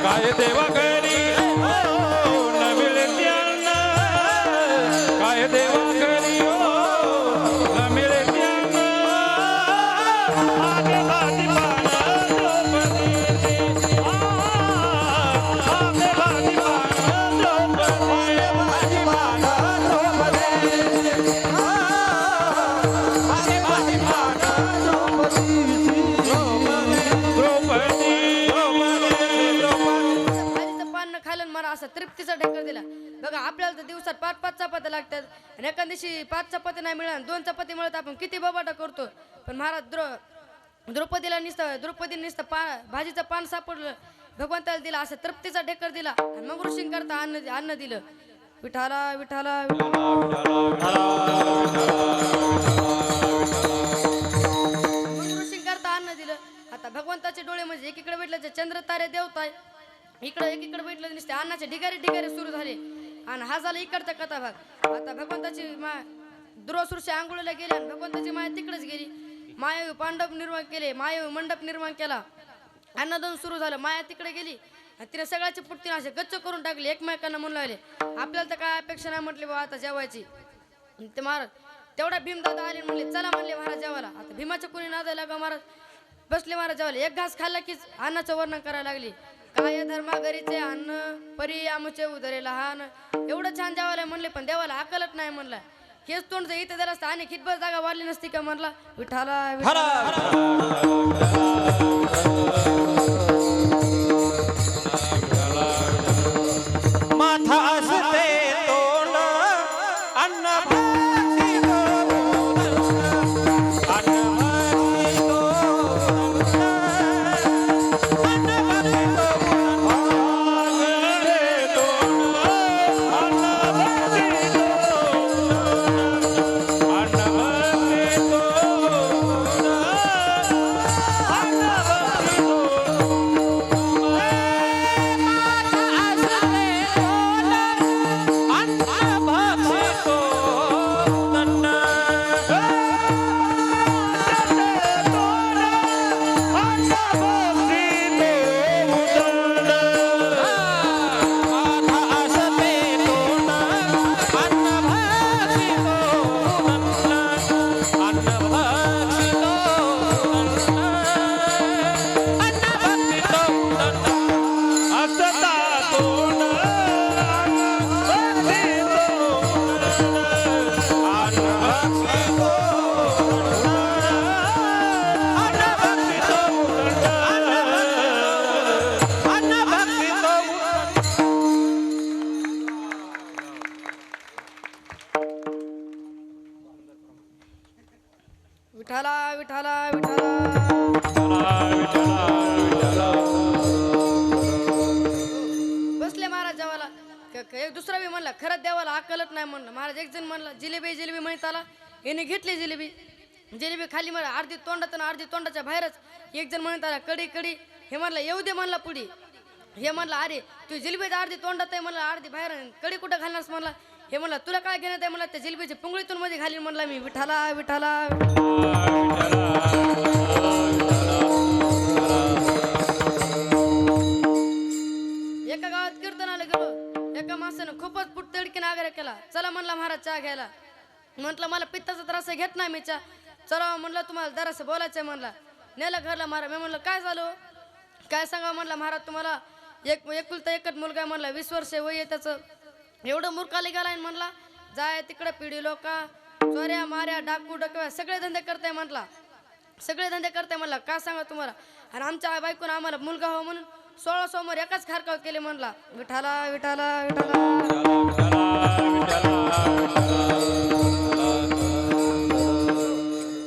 Speaker 2: काय देवा घरी न मिळते अन्न, काय देवा घरी न मिळते अन्न. मागे भाजी पान द्रौपदीची, मागे भाजी पान द्रौपदी,
Speaker 3: भाजी पान द्रौपदी, मागे भाजी पान द्रौपदी.
Speaker 1: भाजीचं पान खाल्लं मला असं तृप्तीचा ढेकर दिला बघा. आपल्याला तर दिवसात 5-5 चपात्या लागतात आणि एका दिवशी 5 चपाती नाही मिळाल 2 चपाती मिळत आपण किती बबाटा करतो. पण महाराज द्रौपदीला नुसतं भाजीचं पान सापडलं. भगवंताला दिला असं तृप्तीचा ढेकर दिला आणि मग ऋषींकरता अन्न दिलं. विठाला विठाला. मग ऋषींकरता अन्न दिलं. आता भगवंताचे डोळे म्हणजे एकीकडे भेटलं चंद्र तारे देवता आहे, इकडे एकीकडे भेटलं नुसते अन्नाचे ढिगारे ढिगारे सुरू झाले. आणि हा झाला इकडचा कथा भाग. आता भगवंताची दुर्वास ऋषी आंघोळीला गेले आणि भगवंताची माया तिकडेच गेली. मायावी पांडव निर्माण केले, मायावी मंडप निर्माण केला, अन्नदान सुरू झालं. माया तिकडे गेली आणि तिने सगळ्याची पुट्टीने असे गच्च करून टाकले. एकमेकांना म्हणू लागले आपल्याला तर काय अपेक्षा नाही म्हटले बाबा आता जेवायची. ते महाराज तेवढा भीमदादा आले म्हणले चला म्हणले महाराज जेवायला. आता भीमाच्या कोणी नादायला का महाराज बसले महाराज जेवायला. एक घास खाल्ला की अन्नाचं वर्णन करायला लागली. काय धर्माघरीचे अन्न परी आमचे उदरे लहान. एवढं छान जेवायला म्हणले पण देवाला अकलत नाही म्हणला. हेच तोंड जर इथं दिलं असतं आणि खितभर जागा वाढली नसती का म्हणला. विठाला
Speaker 2: माथा असते तोंड अन्न भाजी
Speaker 1: विठाला विठाला विठाला बसले महाराज जेवायला एक दुसरा बी म्हणला खरंच देवाला अक्कलच नाही म्हणलं. महाराज एक जण म्हणला जिलेबी जिलेबी म्हणत आला. याने घेतली जिलेबी जिलेबी खाली मला अर्धी तोंडात आणि अर्धी तोंडाच्या बाहेरच. एक जण म्हणत आला कडी कडी. हे म्हणलं येऊ दे म्हणला पुढी. हे म्हणलं अरे तू जिलेबी अर्धी तोंडात आहे म्हणलं अर्धी बाहेर कडी कुठं घालणारस म्हणला. हे म्हणलं तुला काय घेण्यात आहे मला त्या जिलेबीच्या पुंगळीतून मध्ये घालीन म्हणला मी. विठाला विठाला एका गावात कीर्तनाला गेलो. एका माणसानं खूपच पुट तडकीने आग्रह केला. चला म्हणला महाराज चहा घ्यायला. म्हटलं मला पित्ताचा त्रास घेत नाही मी चहा. चला म्हणलं तुम्हाला जरासं बोलायचं म्हणला. नेलं घरला महाराज. मी म्हणलं काय झालं काय सांगा म्हणला. महाराज तुम्हाला एकुलता एकच मुलगा म्हणला 20 वर्ष वय आहे त्याचं. एवढं मूर्खाला गेलाय म्हणला. जाय तिकडे पिढी लोका चोऱ्या माऱ्या डाकू डकव्या सगळे धंदे करताय म्हटला. सगळे धंदे करताय म्हणला. काय सांगा तुम्हाला. आणि आमच्या बायकोनं आम्हाला मुलगा हो म्हणून 16 सोमवार एकाच खारकाव केले म्हणला. विठाला विठाला विठाला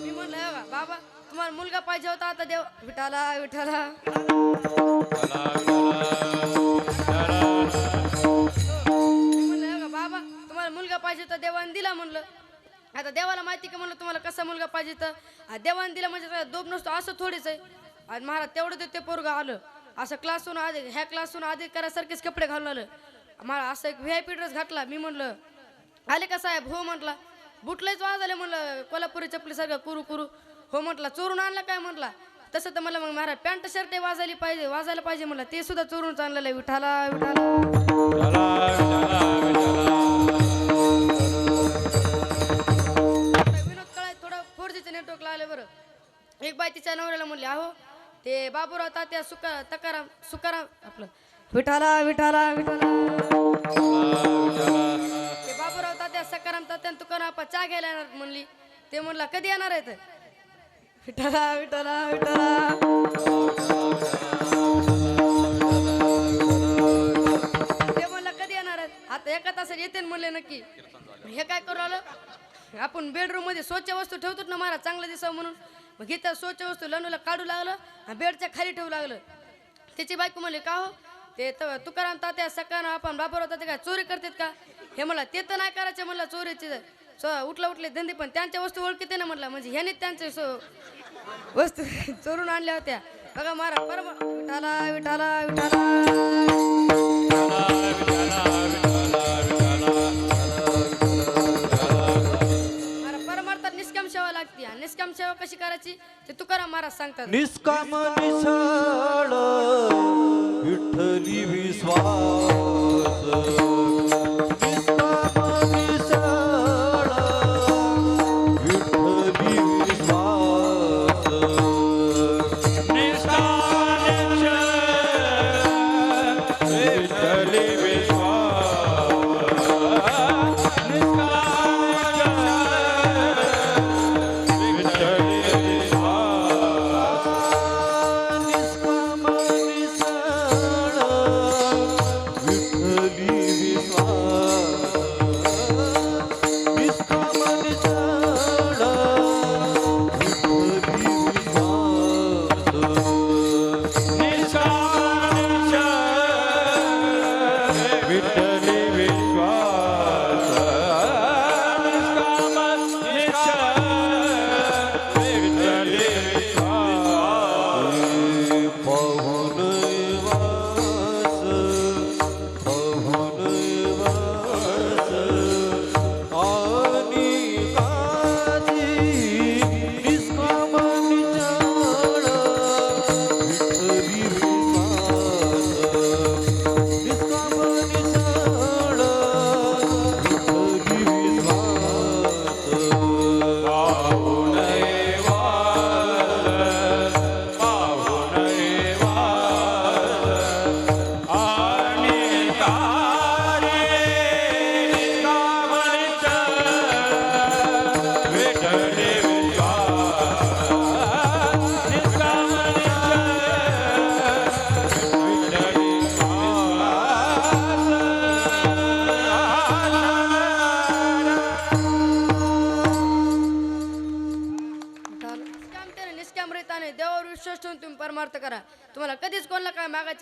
Speaker 1: मी म्हणलं हे बघा, बाबा तुम्हाला मुलगा पाहिजे होता आता देव. विठाला विठाला बाबा तुम्हाला मुलगा पाहिजे तर देवाने दिला म्हणलं. आता देवाला माहिती का म्हणलं तुम्हाला कसा मुलगा पाहिजे तर देवाने दिला म्हणजे दोब नसतो असं थोडीच आहे. आणि महाराज तेवढं ते पोरगं आलं असं क्लासून आधी ह्या क्लासून आधी करासारखेच कपडे घालून आलं. मला असं एक VIP ड्रेस घातला. मी म्हणलं आले का साहेब. हो म्हटला. बुटलेच वाजले म्हणलं कोल्हापुरी चपलीसारखं कुरू कुरू. हो म्हटलं चोरून आणलं काय म्हटला. तसं तर मला मग महाराज पॅन्ट शर्ट वाजायला पाहिजे म्हणलं. ते सुद्धा चोरून आणलेलं आहे. विठाला विनोद कळाय थोडं 4Gचं नेटवर्क लागले बरं. एक बाई तिच्या नवऱ्याला म्हणले अहो ते बाबूराव तात्या सुकाराम आपलं विठाला विठाला विठाला ते बाबूराव तात्या सकाराम तात्या तुकाराम आपा चहा घ्यायला येणार म्हणली. ते म्हणला कधी येणार आहे तर. विठाला विठाला विठाला ते म्हणलं कधी येणार आहेत. आता एका तासात येते म्हणले नक्की. हे काय करू आलं आपण बेडरूम मध्ये स्वच्छ वस्तू ठेवतो ना महाराज चांगलं दिसावं म्हणून. मग इथं स्वच्छ वस्तू लनूला काढू लागलं आणि बेडच्या खाली ठेवू लागलं. त्याची बायको म्हणले का हो ते तुकाराम तात्या सकाराम आपण बाबूराव तात्या काय चोरी करतात का. हे म्हणलं ते तर नाही करायचे म्हणलं चोरीचे उठले धंदे पण त्यांच्या वस्तू ओळखीते ना म्हटलं. म्हणजे ह्याने त्यांचे वस्तू चोरून आणल्या होत्या. बघा महाराज बरोबर विठाला विठाला विठाला परमार्थात निष्काम सेवा लागते. आणि निष्काम सेवा कशी करायची ते तुकाराम महाराज सांगतात.
Speaker 3: निष्काम निसळ विठ्ठली विश्वास. निष्काम निसळ विठ्ठली विश्वास. निष्काम निसळ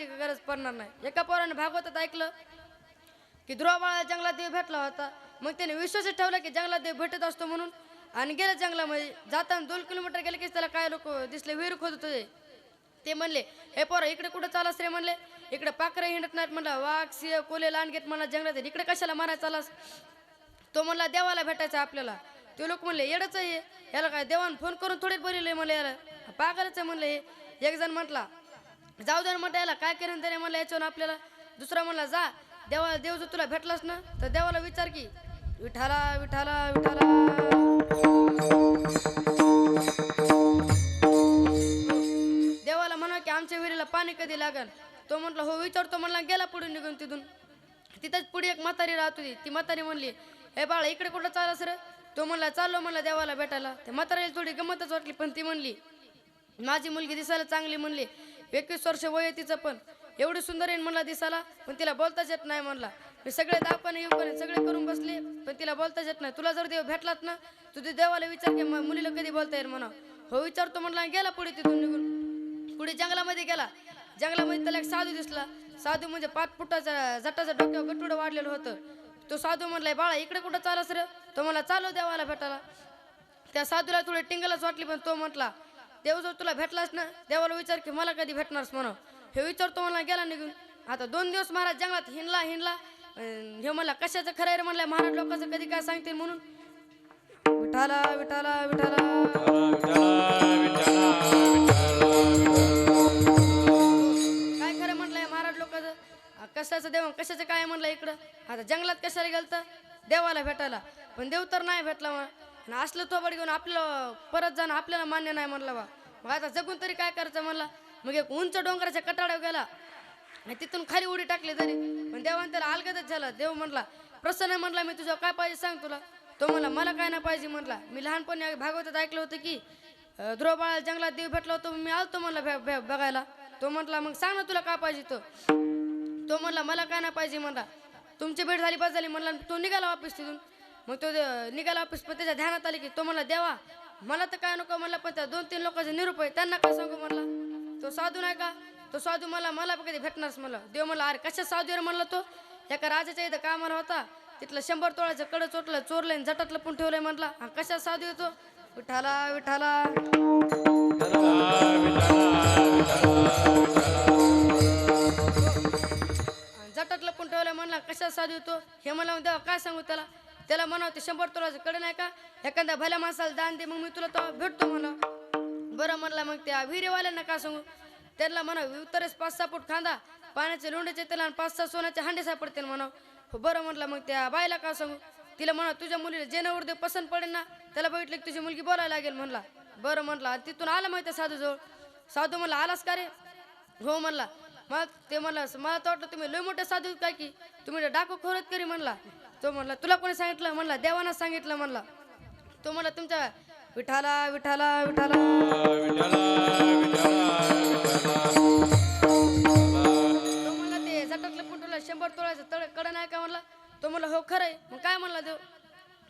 Speaker 1: मागायची गरज पडणार नाही. एका पोराने भागवतात ऐकलं की ध्रुव बाळा जंगलात देव भेटला होता. मग त्याने विश्वासच ठेवला की जंगलात देव भेटत असतो म्हणून, आणि गेलं जंगलामध्ये. जाताना 2 किलोमीटर गेले की त्याला काय लोक दिसले, विहीर खोदत होते. ते म्हणले, हे पोरा इकडे कुठं चालास रे म्हणले, इकडे पाखरं हिंडत नाहीत म्हणला, वाघ सिंह कोले लांडगेत म्हणला जंगलात, इकडे कशाला मारायला चालास. तो म्हणला देवाला भेटायचं आपल्याला. ते लोक म्हणले येडच आहे, याला काय देवान फोन करून थोडे बोलले म्हणले, याला पागलच आहे म्हणले हे. एक जण म्हटला जाऊ दे म्हटलं, याला काय करेन त्याने म्हणलं याच्यावर आपल्याला. दुसरा म्हणला जा देवाला, देव जर तुला भेटलास ना तर देवाला विचार की विठाला विठाला विठाला. देवाला म्हणा की आमच्या विहिरीला पाणी कधी लागल. तो म्हटलं हो विचारतो म्हणला, गेला पुढे निघून तिथून. तिथंच पुढे एक म्हातारी राहत होती. ती म्हातारी म्हणली, हे बाळा इकडे कुठं चालस रे. तो म्हणला चाललो म्हणला देवाला भेटायला. त्या म्हातारीला थोडी गंमतच वाटली, पण ती म्हणली माझी मुलगी दिसायला चांगली म्हणली, 21 वर्ष वय आहे तिचं, पण एवढी सुंदर आहे म्हणला दिसायला, पण तिला बोलताच येत नाही म्हणला. मी सगळे दापाने येऊन सगळे करून बसले, पण तिला बोलताच येत नाही. तुला जर देव भेटलात ना तू ते देवाला विचार की मुलीला कधी बोलता येईल म्हणा. हो विचारतो म्हणला, गेला पुढे तिथून निघून. पुढे जंगलामध्ये गेला. जंगलामध्ये त्याला एक साधू दिसला. साधू म्हणजे 5 फुटाचा जटाचं डोक्यावर गटुडं वाढलेलं होतं. तो साधू म्हणलाय बाळा इकडे कुठं चालस रे. तो मला चालव देवाला भेटायला. त्या साधूला थोडी टिंगलच वाटली, पण तो म्हटला देव जर तुला भेटलास ना देवाला विचार की मला कधी भेटणारस म्हणा. हे विचारतो मला, गेला निघून. आता 2 दिवस महाराज जंगलात हिंडला. हे म्हणला कशाचं खरं आहे म्हणलं, महाराज लोकांचं कधी काय सांगतील म्हणून. विठाला विठाला विठाला. काय खरं म्हटलंय महाराज लोकांचं, कशाचं देव कशाचं काय म्हणलं इकडं. आता जंगलात कशाला गेलतं, देवाला भेटायला. पण देव तर नाही भेटला मग. असलं थोबड घेऊन आपलं परत जाणं आपल्याला मान्य नाही म्हणलं बा. मग आता जगून तरी काय करायचं म्हणला. मग एक उंच डोंगराच्या कटाड्यावर गेला आणि तिथून खाली उडी टाकली तरी, पण देवाने त्याला अलगदच झाला. देव म्हणला प्रसन्न म्हणला, मी तुझं काय पाहिजे सांग तुला. तो म्हणला मला काय नाही पाहिजे म्हणला. मी लहानपणी भागवतात ऐकलं होतं की ध्रुव बाळा जंगलात देव भेटला होता, मी आलतो म्हणला बघायला. तो म्हटला मग सांग ना तुला काय पाहिजे. तो म्हणला मला काय नाही पाहिजे म्हणला. तुमची भेट झाली बस झाली म्हणला. तो निघाला वापस तिथून. मग तो निघाला वापस, पण त्याच्या ध्यानात आले की तो म्हणला देवा मला तर काय नको म्हणला, पण त्या 2-3 लोकांचे निरूप आहे त्यांना काय सांगू म्हणला. तो साधू नाही का, तो साधू मला कधी भेटणारच म्हणला. देव म्हणला अरे कशा साधू रे म्हणला. तो एका राजाच्या इथं कामाला होता, तिथलं 100 तोळ्याचं कडं चोटलं, चोरलं, जटातलं पण ठेवलंय म्हणला. कशा साधू येतो विठाला विठाला. जटातलं पण ठेवलंय म्हणला, कशा साधू येतो. हे मला देवा काय सांगू त्याला. त्याला म्हणावं ते 100 तोळ्याचं कडं नाही का, एखाद्या भल्या माणसाला दान दे, मग मी तुला तो भेटतो म्हणा. बरं म्हणला. मग त्या विहिरीवाल्यांना काय सांगू, त्यांना म्हणा उत्तरेस 5-6 फूट खांदा, पाण्याचे लोंढेचे त्याला 5-6 सोन्याचे हांडे सापडतील म्हणा. बरं म्हटलं. मग त्या बाईला काय सांगू, तिला म्हणा तुझ्या मुलीला जे नवरदेव पसंत पडेल ना त्याला बघितलं की तुझी मुलगी बोलायला लागेल म्हणला. बरं म्हटलं. तिथून आला माहिती साधूजवळ. साधू म्हणला आलास का रे. हो म्हणला. मग ते म्हणला मला तर वाटलं तुम्ही लय मोठे साधू काय की तुम्ही डाकू खोरत करी म्हणला. तो म्हणला तुला कोणी सांगितलं म्हणला, देवानं सांगितलं म्हणला. तो म्हणला तुमच्या विठाला विठाला विठाला. तो म्हणला ते जटातलं पुंटूला 100 तोळ्याचं कडं नाही का म्हणला. तो म्हणला हो खरं आहे. मग काय म्हणला देव.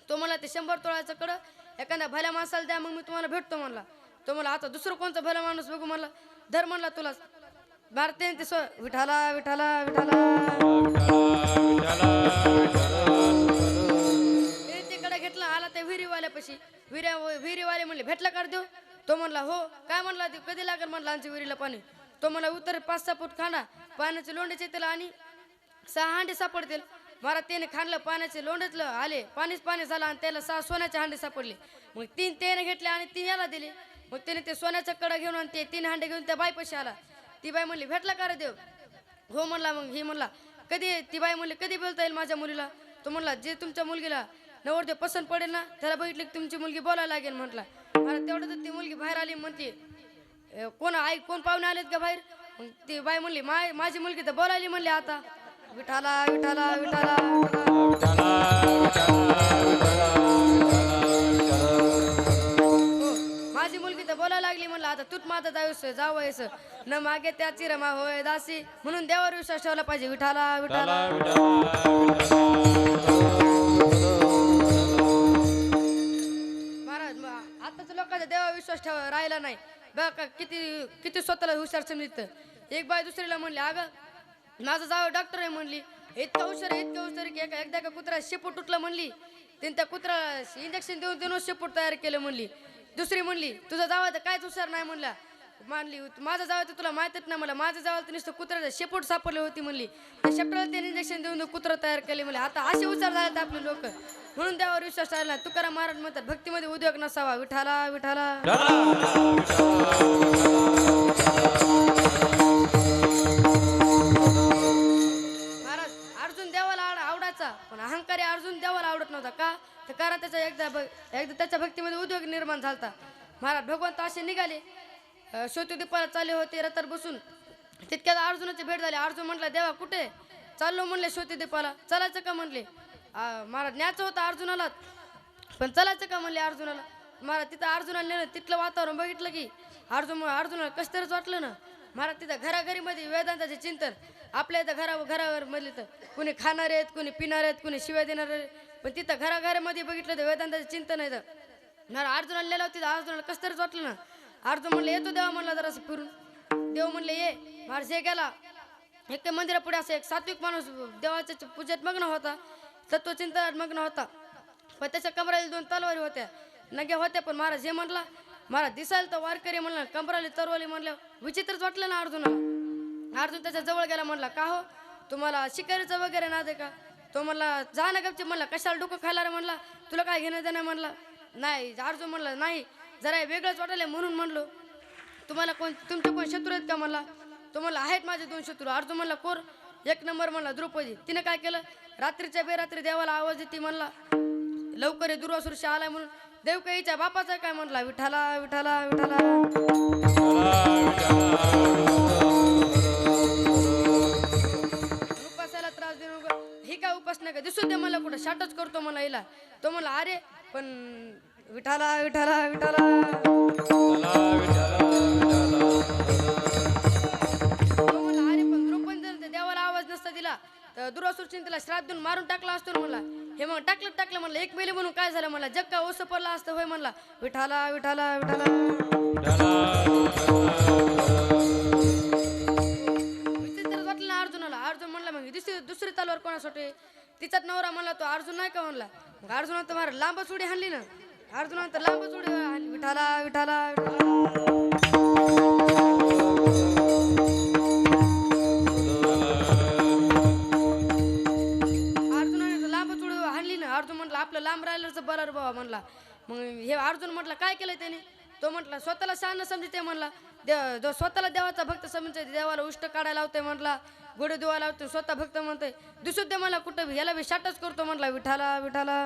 Speaker 1: तो म्हणला ते 100 तोळ्याचं कडं एखाद्या भल्या माणसाला द्या, मग मी तुम्हाला भेटतो म्हणला. तो म्हणला आता दुसरं कोणतं भला माणूस बघू म्हणला. धर म्हणला तुला भारतीय ते विठाला विठाला विठाला. कडे घेतला. आला त्या विहिरीवाल्यापाशी. विहिरीवाले म्हणले भेटला कर देऊ. तो म्हणला हो. काय म्हणला देव कधी लागेल म्हणला आमच्या विहिरीला पाणी. तो म्हणला उत्तर 5-6 फूट खांदा, पाण्याचे लोंढेचे त्याला आणि 6 हांडे सापडतील. महाराज त्याने खाणलं पाण्याचे लोंढेतलं आले, पाणीच पाणी झालं आणि त्याला 6 सोन्याचे हांडे सापडले. मग 3 त्याने घेतले आणि 3 याला दिले. मग त्याने ते सोन्याचा कडा घेऊन आणि ते 3 हांडे घेऊन त्या बाईपाशी आला. ती बाई म्हणली भेटला का रे देव. हो म्हणला. मग ही म्हणला कधी. ती बाई म्हणली कधी बोलता येईल माझ्या मुलीला. तो म्हणला जे तुमच्या मुलगीला नवरदेव पसंत पडेल ना त्याला बघितलं की तुमची मुलगी बोलायला लागेल म्हटला. अरे तेवढं तर ती मुलगी बाहेर आली. म्हणते कोण पाहुणे आलेत का बाहेर. मग ती बाई म्हणली माझी मुलगी तर बोलायली म्हणली आता. विठाला विठाला विठाला. माझी मुलगी तर बोलायला लागली म्हणलं आता तूच माझं जावयास न मागे त्याची रमा होय दासी. म्हणून देवावर विश्वास ठेवला पाहिजे. विठाला विठाला. महाराज आताच लोकांचा देवावर विश्वास राहिला नाही बघा. किती किती किती स्वतःला हुशार समजतं. एक बाई दुसरीला म्हणली, अगं माझं जावं डॉक्टर आहे म्हणली. इतका हुशार की एकदा का कुत्रा शेपूट तुटलं म्हणली. त्याने त्या कुत्र्याला इंजेक्शन देऊन देऊन शेपूट तयार केलं म्हणली. दुसरी म्हणली, तुझा जावं तर कायच हुशार नाही म्हणला. मानली, माझं जावं तर तुला माहितच नाही मला. माझं जावं तर नुसतं कुत्र्याचं शेपूट सापडली होती म्हणली. त्या शेपटाला त्याने इंजेक्शन देऊन कुत्रा तयार केले म्हणले. आता असे हुशार झाले तर आपले लोक, म्हणून देवावर विश्वास राहिला. तुकाराम महाराज म्हणतात, भक्तीमध्ये उद्योग नसावा. विठाला विठाला. महाराज अर्जुन देवाला आवडायचा, पण अहंकारी अर्जुन देवाला आवडत नव्हता. का तर कारण त्याचा एकदा त्याच्या भक्तीमध्ये उद्योग निर्माण झालता. महाराज भगवंत असे निघाले, श्वेतद्वीपाला चालले होते रथावर बसून. तितक्यात अर्जुनाची भेट झाली. अर्जुन म्हटला, देवा कुठे चाललो म्हणले? श्वेतद्वीपाला. चालायचं का म्हणले? महाराज न्यायचं होतं अर्जुनाला, पण चालायचं का म्हणले अर्जुनाला. महाराज तिथं अर्जुनाला नेलं. तिथलं वातावरण बघितलं की अर्जुनाला कसं तरीच वाटलं ना. महाराज तिथं घराघरीमध्ये वेदांताचे चिंतन. आपल्या इथं घरावर म्हणले तर कुणी खाणार आहेत, कुणी पिणार आहेत, कुणी शिव्या देणार आहेत, पण तिथं घराघरामध्ये बघितलं तर वेदांताचे चिंतन आहे. महाराज अर्जुनाला नेलं होतं. अर्जुनाला कसं तरीच वाटलं ना. अर्जुन म्हणलं, येतो देवा म्हणला जरासं फिरून. देव म्हणले, ये. महाराज हे गेला. एक ते मंदिरापुढे असं एक सात्विक माणूस देवाच्या पूजेत मग्न होता, तत्वचिंतनात मग्न होता. पण त्याच्या कमराला 2 तलवारी होत्या, नग्या होत्या. पण महाराज हे म्हणला, महाराज दिसायला तर वारकरी म्हणला, कमराली तरवाली म्हणलं विचित्रच वाटलं ना अर्जुनाला. अर्जुन त्याच्या जवळ गेला. म्हणला, का हो तुम्हाला शिकारीचं वगैरे नाद आहे का? तो म्हणला, जा ना गपची. म्हणला, कशाला डोकं खायला रे म्हणला, तुला काय घेणं देणं म्हणला. नाही. अर्जुन म्हणला, नाही जरा वेगळंच वाटायला म्हणून म्हणलो. तुम्हाला तुमचे कोण शत्रू आहेत का म्हणला. तो म्हणला, आहेत माझे 2 शत्रू. अर्जुन म्हणला, कोर? 1 नंबर म्हणला द्रौपदी. तिने काय केलं, रात्रीच्या बेरात्री देवाला आवाज देते म्हणला, लवकर दुर्वासुर आलाय म्हणून. देव काहीच्या बापाचा काय म्हणला, विठाला विठाला विठाला. उपासाला त्रास देऊ नका. ही काय उपासना का दिसू दे मला कुठं शाटच करतो मला हिला. तो म्हणला, अरे पण विठाला विठाला विठाला. अरे पण द्रौपदी देवाला आवाज नसता दिला तर दुर्वासुरची तिला श्राप देऊन मारून टाकला असतो म्हणला. हे मग टाकलं म्हणलं, एक मेली म्हणून काय झालं म्हणला, जग का ओस पडला असतं होय म्हणला. विठाला विठाला विठाला. विचित्रच वाटलं ना अर्जुनाला. अर्जुन म्हणला, मग दुसरी तलवार कोणासाठी? तिचाच नवरा म्हणला. तो अर्जुन नाही का म्हणला. मग अर्जुनानं तर मारा लांबच उडी हाणली ना. अर्जुनानं तर लांबच उडी हाणली. विठाला विठाला विठाला. अर्जुन म्हटलं, आपलं लांब राहिलं बरं बाबा म्हणला. मग हे अर्जुन म्हटलं, काय केलं त्याने? तो म्हटला, स्वतःला शहाणं समजते म्हणला. जो स्वतःला देवाचा भक्त समजते, देवाला उष्ट काढायला लावतोय म्हणला, गोडे धुवायला लावतोय, स्वतः भक्त म्हणतोय. दिसू दे मला कुठं, ह्याला बी शाटच करतो म्हणला. विठाला विठाला.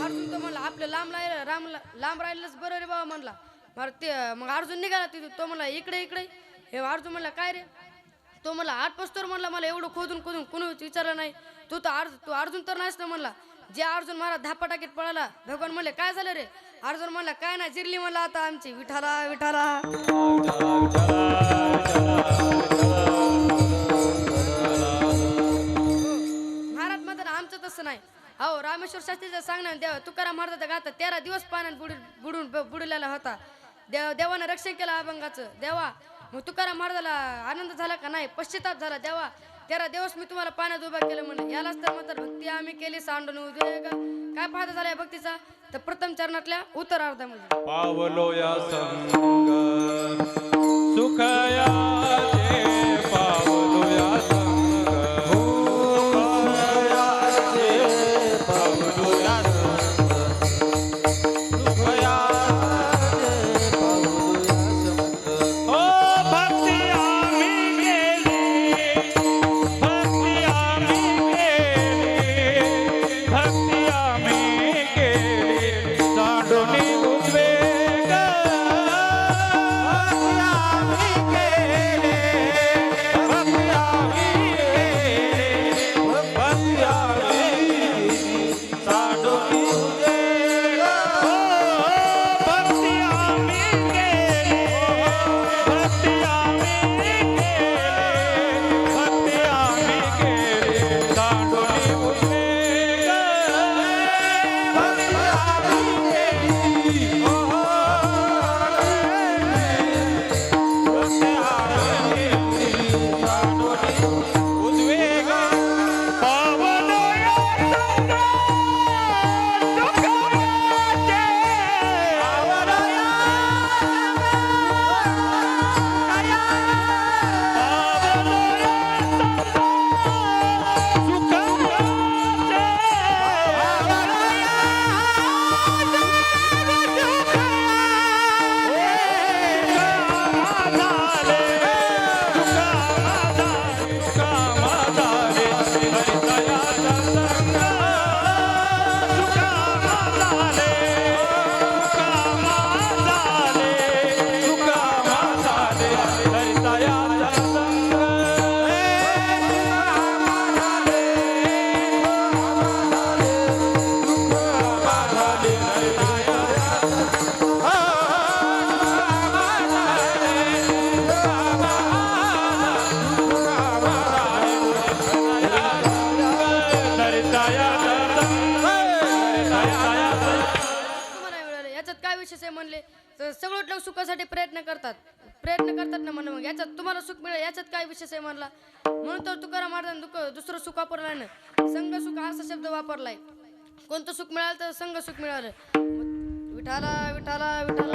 Speaker 1: अर्जुन तो म्हणला, आपलं लांब राहिलंच बरं रे बाबा म्हणला. मग अर्जुन निघाला तिथून. तो म्हणला, इकडे इकडे. हे अर्जुन म्हणला, काय रे? तो म्हणला, 8 पस्तोर म्हणला, मला एवढं खोदून कोणी विचारलं नाही. तू अर्जुन तर नाहीस ना म्हणला. जे अर्जुन महाराज धापाटाकीत पळाला. भगवान म्हणले, काय झालं रे? अर्जुन म्हणला, काय नाही, जिरली म्हणला आता आमची. विठाला विठाला. महाराज म्हणतात, आमचं तसं नाही. हो, रामेश्वर शास्त्रीचं सांगणार देव तुकाराम महाराजाचा गाता 13 दिवस पाण्यात बुडलेला होता. देवानं रक्षण केलं अभंगाचं. देवा मग तुकाराम महाराजाला आनंद झाला का? नाही, पश्चाताप झाला. देवा 13 दिवस मी तुम्हाला पाण्यात उभा केलं म्हणलं. यालाच तर म्हणतात भक्ती आम्ही केली सांडून उद्योग. काय फायदा झाला या भक्तीचा? तर प्रथम चरणातल्या उत्तरार्धामध्ये
Speaker 2: पावलो या संग सुखया पावलो या संग पावलो या
Speaker 3: केले
Speaker 1: लोक सुखासाठी प्रयत्न करतात ना म्हणून मग याच्यात तुम्हाला सुख मिळेल याच्यात काय विशेष आहे म्हणला. म्हणून तर तुकाराम महाराजांनी दुसरं सुख वापरलं ना, संघ सुख असा शब्द वापरलाय. कोणतं सुख मिळालं तर संघ सुख मिळालं. विठाला विठाला विठाला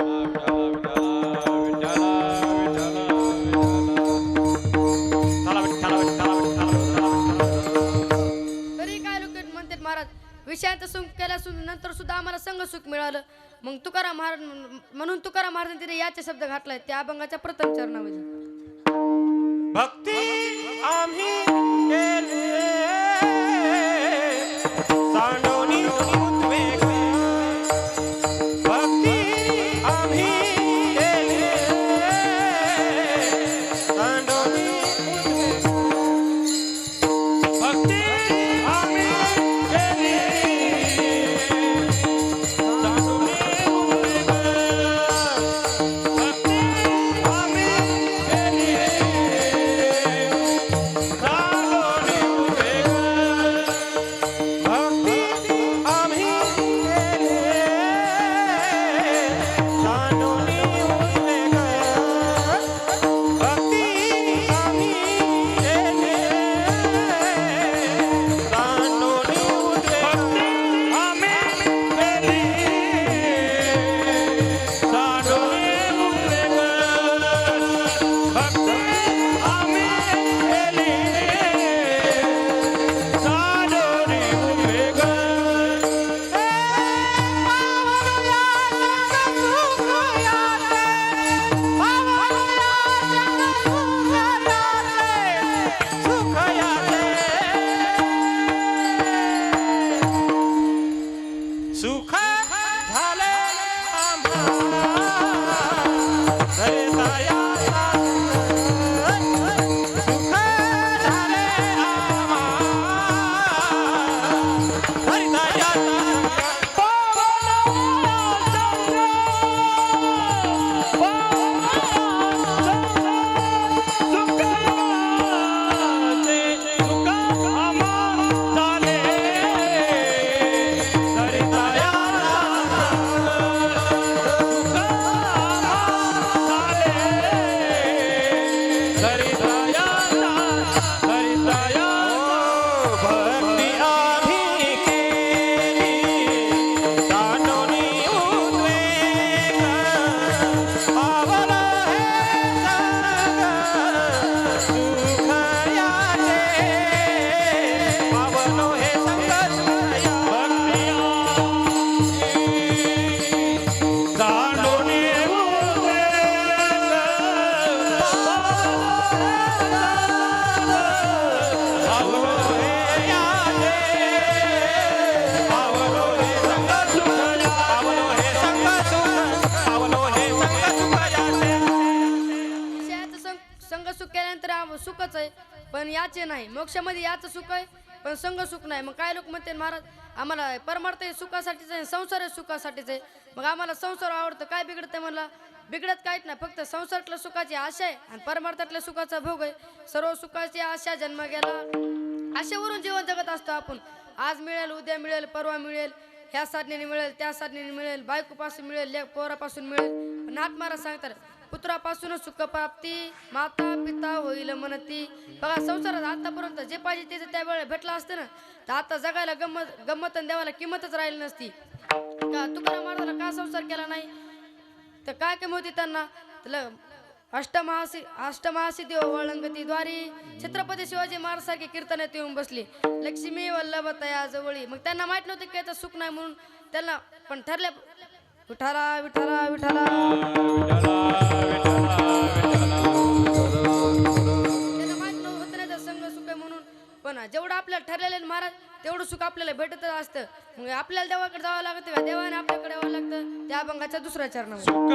Speaker 1: तरी काय लोक म्हणतात महाराज विषयांचं सुख केल्यासून नंतर सुद्धा आम्हाला संघ सुख मिळालं. मग तुकाराम महाराज म्हणून तुकाराम महाराजांनी तिथे याचे शब्द घातलाय त्या अभंगाच्या प्रथम चरणामध्ये.
Speaker 5: भक्ती आम्ही केली सांडोनी उद्वेग भक्ती आम्ही केली सांडोनी उद्वेग भक्ती आम्ही केली सांडोनी उद्वेग भक्ती आम्ही केली सुख झाले
Speaker 1: सुखच आहे पण याचे नाही. मोक्षामध्ये याचं सुख आहे पण संघ सुख नाही. मग काय लोक म्हणते महाराज आम्हाला परमार्थ सुखासाठीच आहे संसार सुखासाठीच आहे. मग आम्हाला संसार आवडतं काय बिघडतं म्हणला. बिघडत काहीच नाही फक्त संसारातल्या सुखाची आशा आहे आणि परमार्थातल्या सुखाचा भोग आहे. सर्व सुखाची आशा जन्म गेला आशेवरून जीवन जगत असतो आपण. आज मिळेल उद्या मिळेल परवा मिळेल ह्या साधनेने मिळेल त्या साधनेने मिळेल बायकोपासून मिळेल पोरापासून मिळेल. नाथ महाराज सांगतात पुत्रापासून सुख प्राप्ती माता पिता होईल म्हणती. बघा संसारात आतापर्यंत जे पाहिजे ते त्यावेळेला भेटलं असतं ना तर आता जगायला गंमत आणि देवाला किंमतच राहिली नसती. का तुकाराम महाराजांना का संसार केला नाही तर काय कमी होती त्यांना. अष्टमहासिद्धी वळंगती द्वारी छत्रपती शिवाजी महाराज सारखी कीर्तनात येऊन बसली लक्ष्मी वल्लभ तया जवळी. मग त्यांना माहित नव्हतं की याचं सुख नाही म्हणून त्यांना पण ठरले विठाला विठाला विठाला त्यांना माहित होतं नाही संघ सुख आहे म्हणून. पण जेवढं आपल्याला ठरलेलं महाराज तेवढं सुख आपल्याला भेटत असतं. मग आपल्याला देवाकडे जावं लागतं देवाने आपल्याकडे यावं लागतं. त्या अभंगाच्या दुसऱ्या चरणामध्ये
Speaker 5: सुख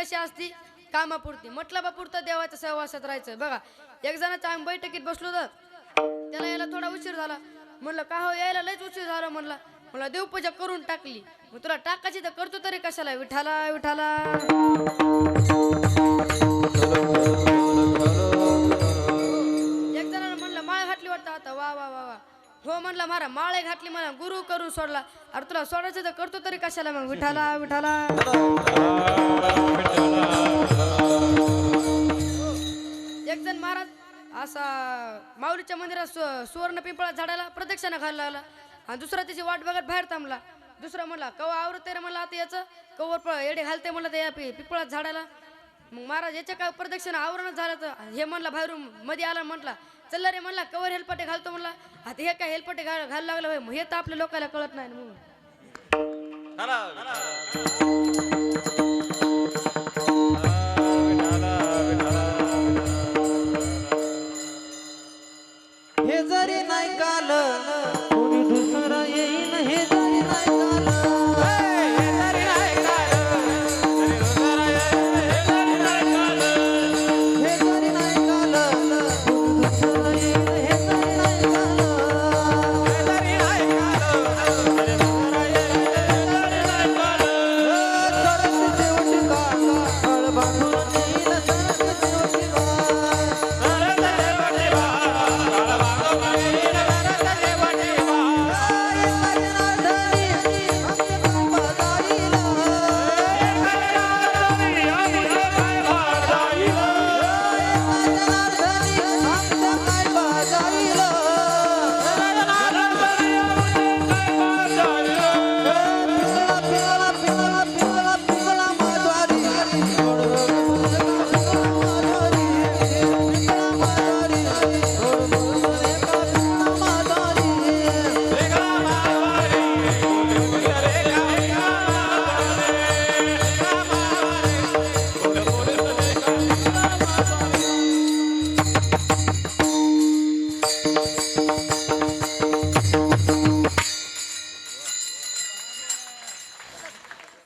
Speaker 1: कशी असती कामापुरती मतलबापुरतं देवाच्या सहवासात राहायचं. बघा एक जणाच्या आम्ही बैठकीत बसलो तर त्याला यायला थोडा उशीर झाला. म्हणलं का हो यायला लयच उशीर झाला. म्हणला मला देवपूजा करून टाकली. मग तुला टाकायची तर करतो तरी कशाला. विठाला विठाला. एक जणाला म्हणलं माळ घातली वाटतं आता. वा वा वा वा. हो म्हणला मारा माळे घातली मला गुरु करून सोडला. अरे तुला सोडायचं तर करतो तरी कशाला. मग विठाला विठाला. एक जण महाराज असा माऊलीच्या मंदिरात सुवर्ण पिंपळा झाडाला प्रदक्षिणा घालायला लागला. आणि दुसरा त्याची वाट बघत बाहेर थांबला. दुसरा म्हणला कवा आवरते रे म्हणला आता याचं कवर येडे घालते म्हणलं त्या पिंपळात झाडाला. मग महाराज याच्या काय प्रदक्षिणा आवरणच झालं तर हे म्हणला बाहेरून मध्ये आला. म्हटला चल रे म्हणला कवर हेलपटे घालतो म्हणला. आता हे काय हेलपटे घालायला लागलं होय. मग हे तर आपल्या लोकांना कळत नाही ना.
Speaker 3: हे जरी नाही काल कोणी दुसरा येईन. हे जरी नाही काल
Speaker 5: हे जरी नाही काल
Speaker 3: हे जरी नाही काल कोणी दुसरा येईन. हे जरी नाही काल सरस शेवटी काळ बांधून येईन. सरस शेवटी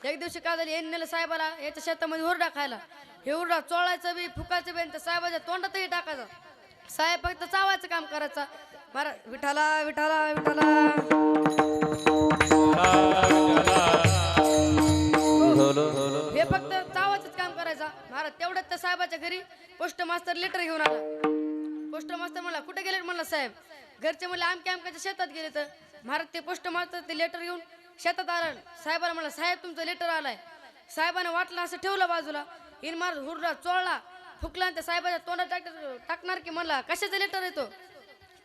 Speaker 1: एक दिवशी काय झालं यांनी नेलं साहेबाला याच्या शेतामध्ये हुरडा खायला. हे हुरडा चोळायचं बी फुकायचं बी. त्या साहेबाच्या तोंडातही टाकायचं. साहेब फक्त चावायचं काम करायचं. महाराज विठाला विठाला विठाला. हे फक्त चावायचंच काम करायचं. महाराज तेवढ्यात त्या साहेबाच्या घरी पोस्ट मास्तर लेटर घेऊन आला. पोस्ट मास्तर म्हणला कुठे गेले म्हणला साहेब. घरचे म्हणले आमच्या आमच्या शेतात गेले. तर महाराज ते पोस्ट मास्तर ते लेटर घेऊन शेतात आलं. साहेबाला म्हणला साहेब तुमचं लेटर आलाय. साहेबानं वाटलं असं ठेवलं बाजूला. इन महाराज हुरडा चोळला फुकला आणि त्या साहेबाच्या तोंडात टाकणार की म्हणला कशाचं लेटर येतो.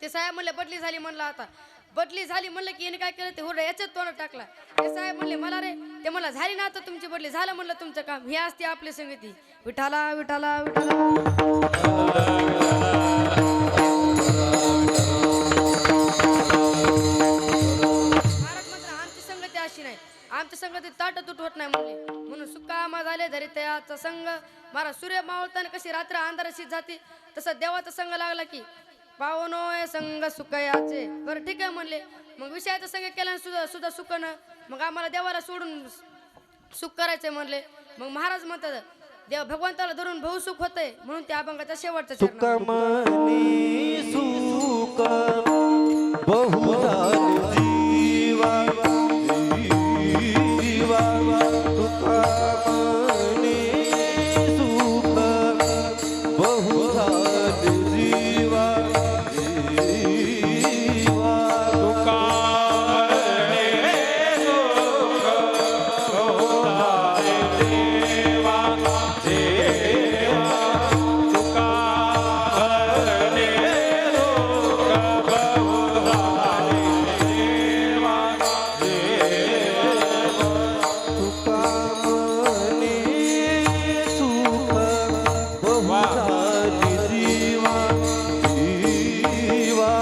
Speaker 1: ते साहेब म्हणले बदली झाली म्हणला. आता बदली झाली म्हणलं की याने काय केलं ते हुरडा याच्यात तोंडात टाकला. ते साहेब म्हणले मला रे ते मला झाली ना आता तुमची बदली. झालं म्हणलं तुमचं काम. हे असते आपली संगती. विठाला विठाला विठाला. आमच्या संगतीत ताट तुट होत नाही म्हणले. म्हणून सुकामा झाले धरी त्याचा संघ. महाराज सूर्य मावळताना कशी रात्र अंधाराशीत जाते तसा देवाचा संघ लागला की पावनोय संघ सुकयाचे. बरं ठीक आहे म्हणले. मग विषयाचा संघ केल्याने सुद्धा सुख न. मग आम्हाला देवाला सोडून सुख करायचंय म्हणले. मग महाराज म्हणतात देव भगवंताला धरून भाऊ सुख होतंय म्हणून त्या अभंगाचा शेवटचा चरण.
Speaker 3: सुकमनी सुख बहु झाले जीवा जीवा. सुकमनी सुख बहु झाले जीवा जीवा. सुकमनी सुख बहु झाले जीवा जीवा.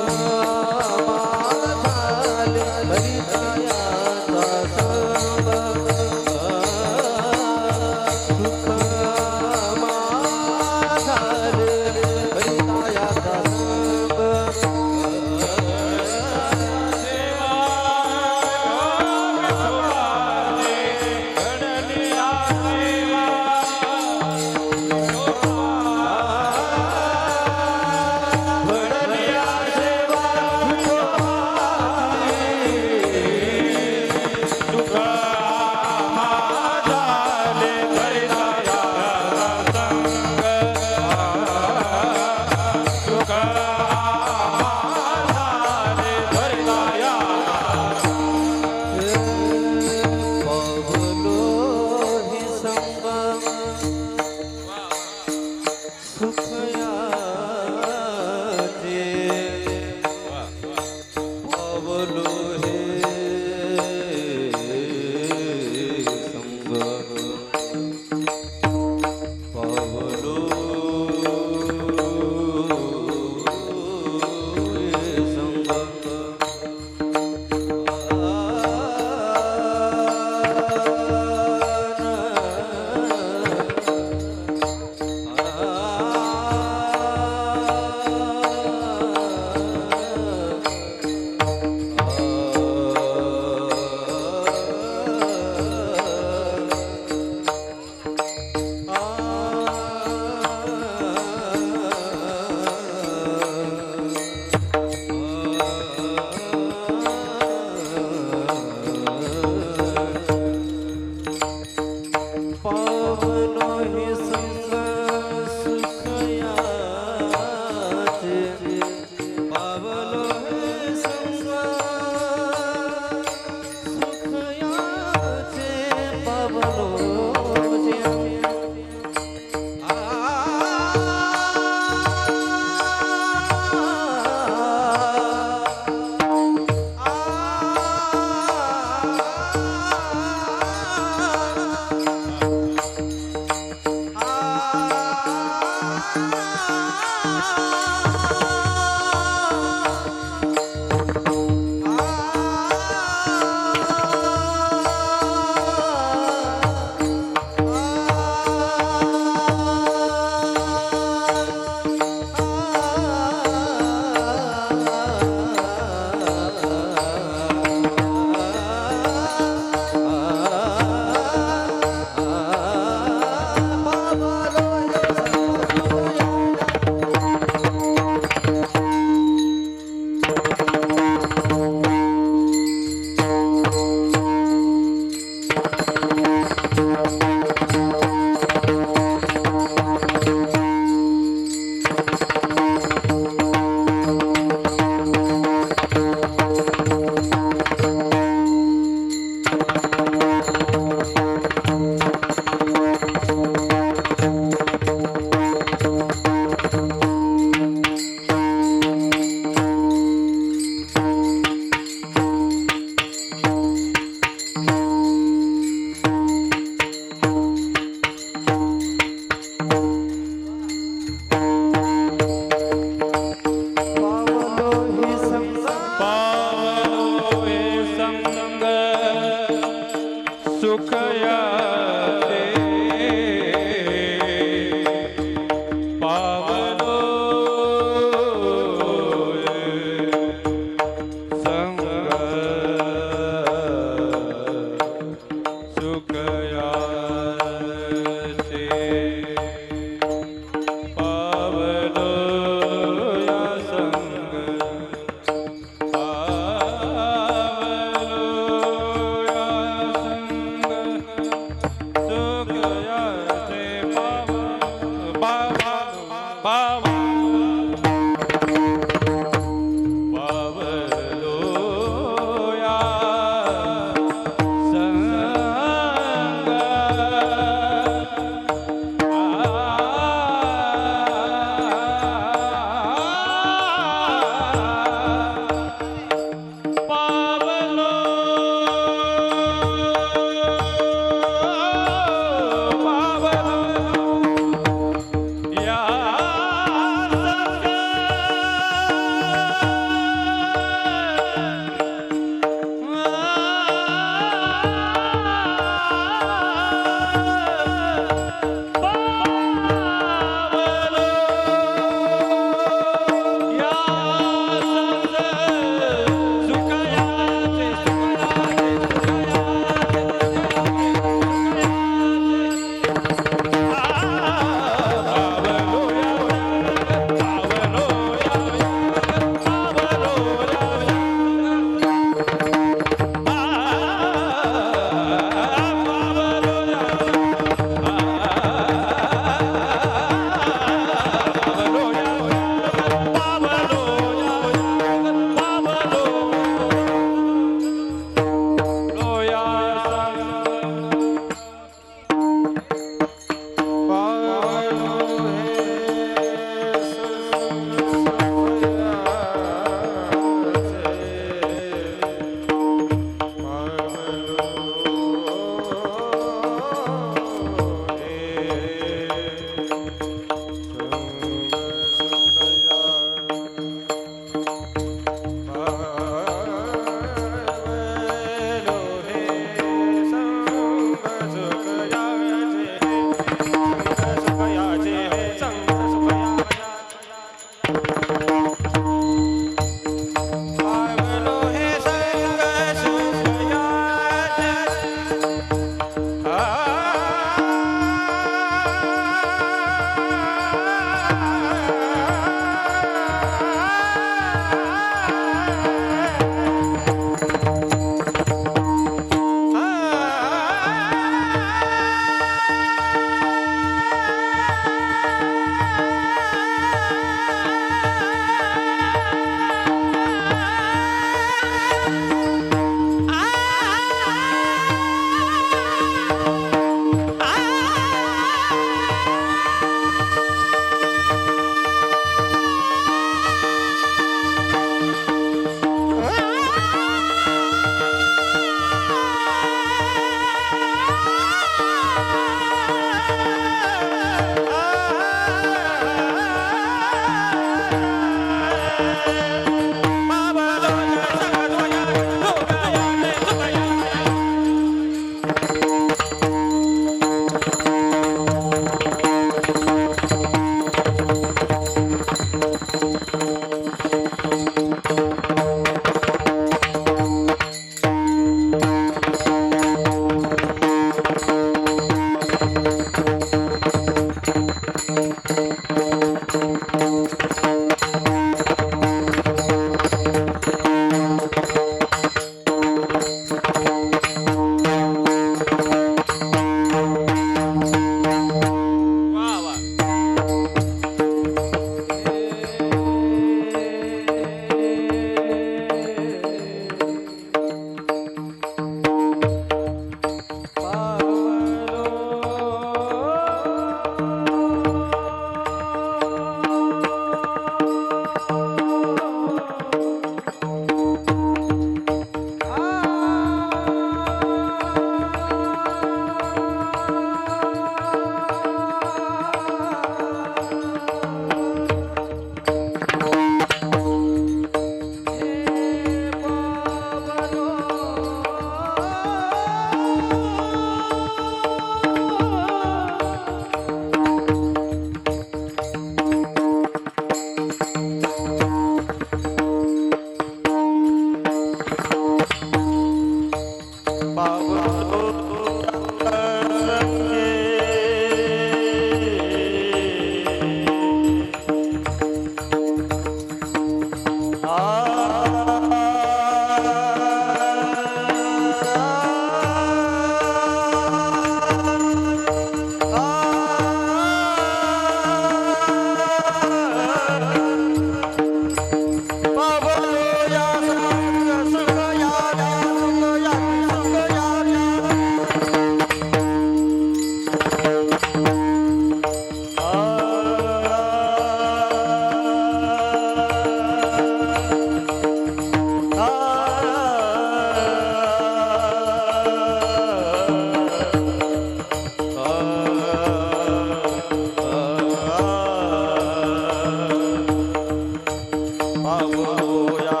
Speaker 5: पावलो या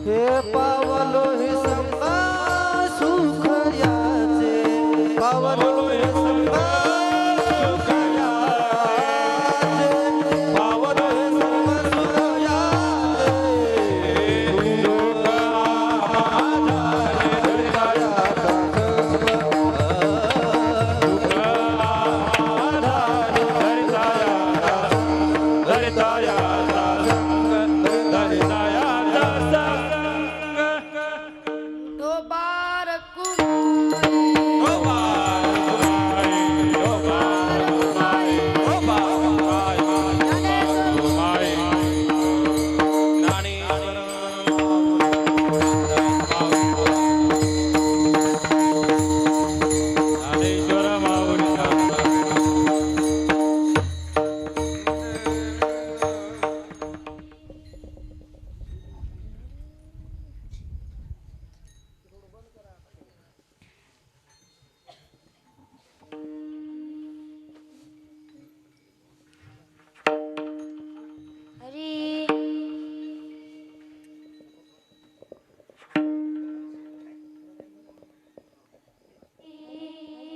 Speaker 3: हे पावलो हे संगा सुख याचे पावलो हे संगा सुख याचे पावलो हे संगा सुख
Speaker 1: तो बारकू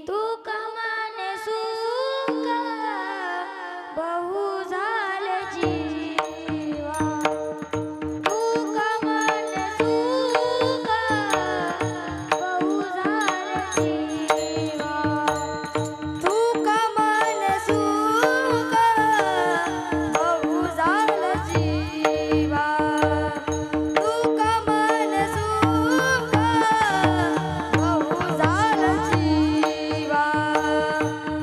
Speaker 6: तू कमान सुख बहु झाले जीवा तू कमान सुख बहु झाले जीवा
Speaker 1: तू कमान सुख बहु झालं जीवा तू कमान सुख बहु झालं जीवा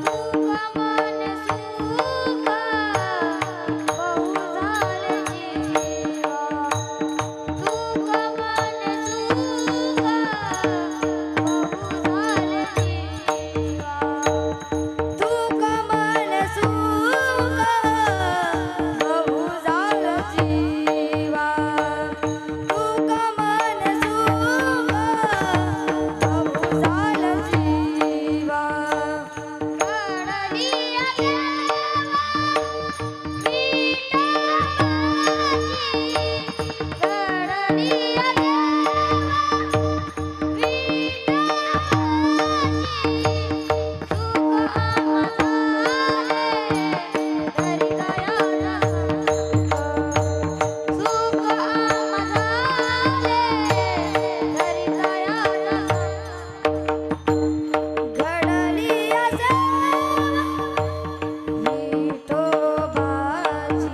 Speaker 6: तू कमान सुख बहु झाले जीवा तू कमान सुख बहु झाले जीवा
Speaker 1: तू कमान सुख बहु झालं जीवा तू कमान सुख बहु झालं जीवा
Speaker 6: कडलिया देवा कडलिया
Speaker 1: घडलिया सेवा विठोबाची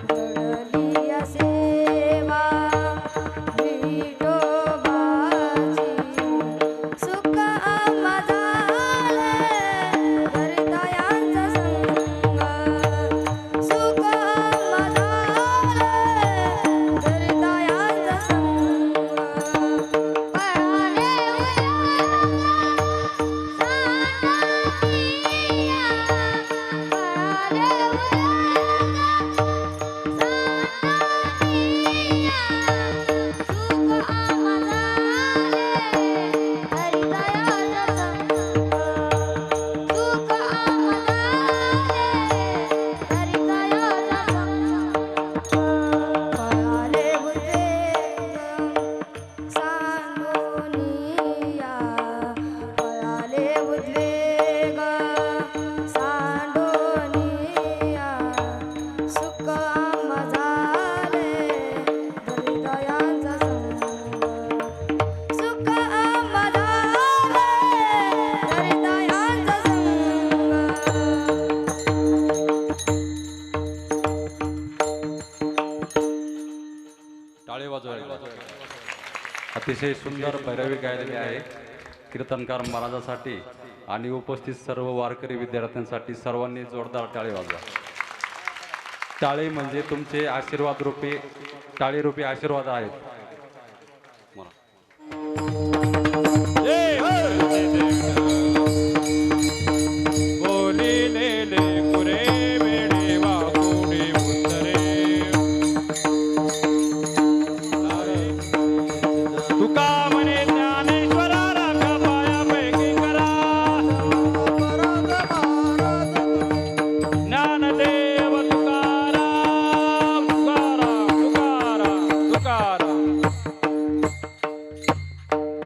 Speaker 1: घडलिया सेवा विठोबाची सुख आम्हा झाले हृदयांचा संग सुख आम्हा झाले हृदयांचा संग
Speaker 6: पळाले
Speaker 1: पळाले उद्वेग सांडोनिया पळाले उद्वेग सांडोनिया सुख आम्हा झाले हृदयांचा संग सुख आम्हा झाले हृदयांचा संग
Speaker 2: टाळे वाजवायला अतिशय सुंदर भैरवी गायलेली आहे कीर्तनकार महाराजासाठी आणि उपस्थित सर्व वारकरी विद्यार्थ्यांसाठी सर्वांनी जोरदार टाळे वाजवा. टाळे म्हणजे तुमचे आशीर्वाद रूपी टाळी रूपी आशीर्वाद आहेत.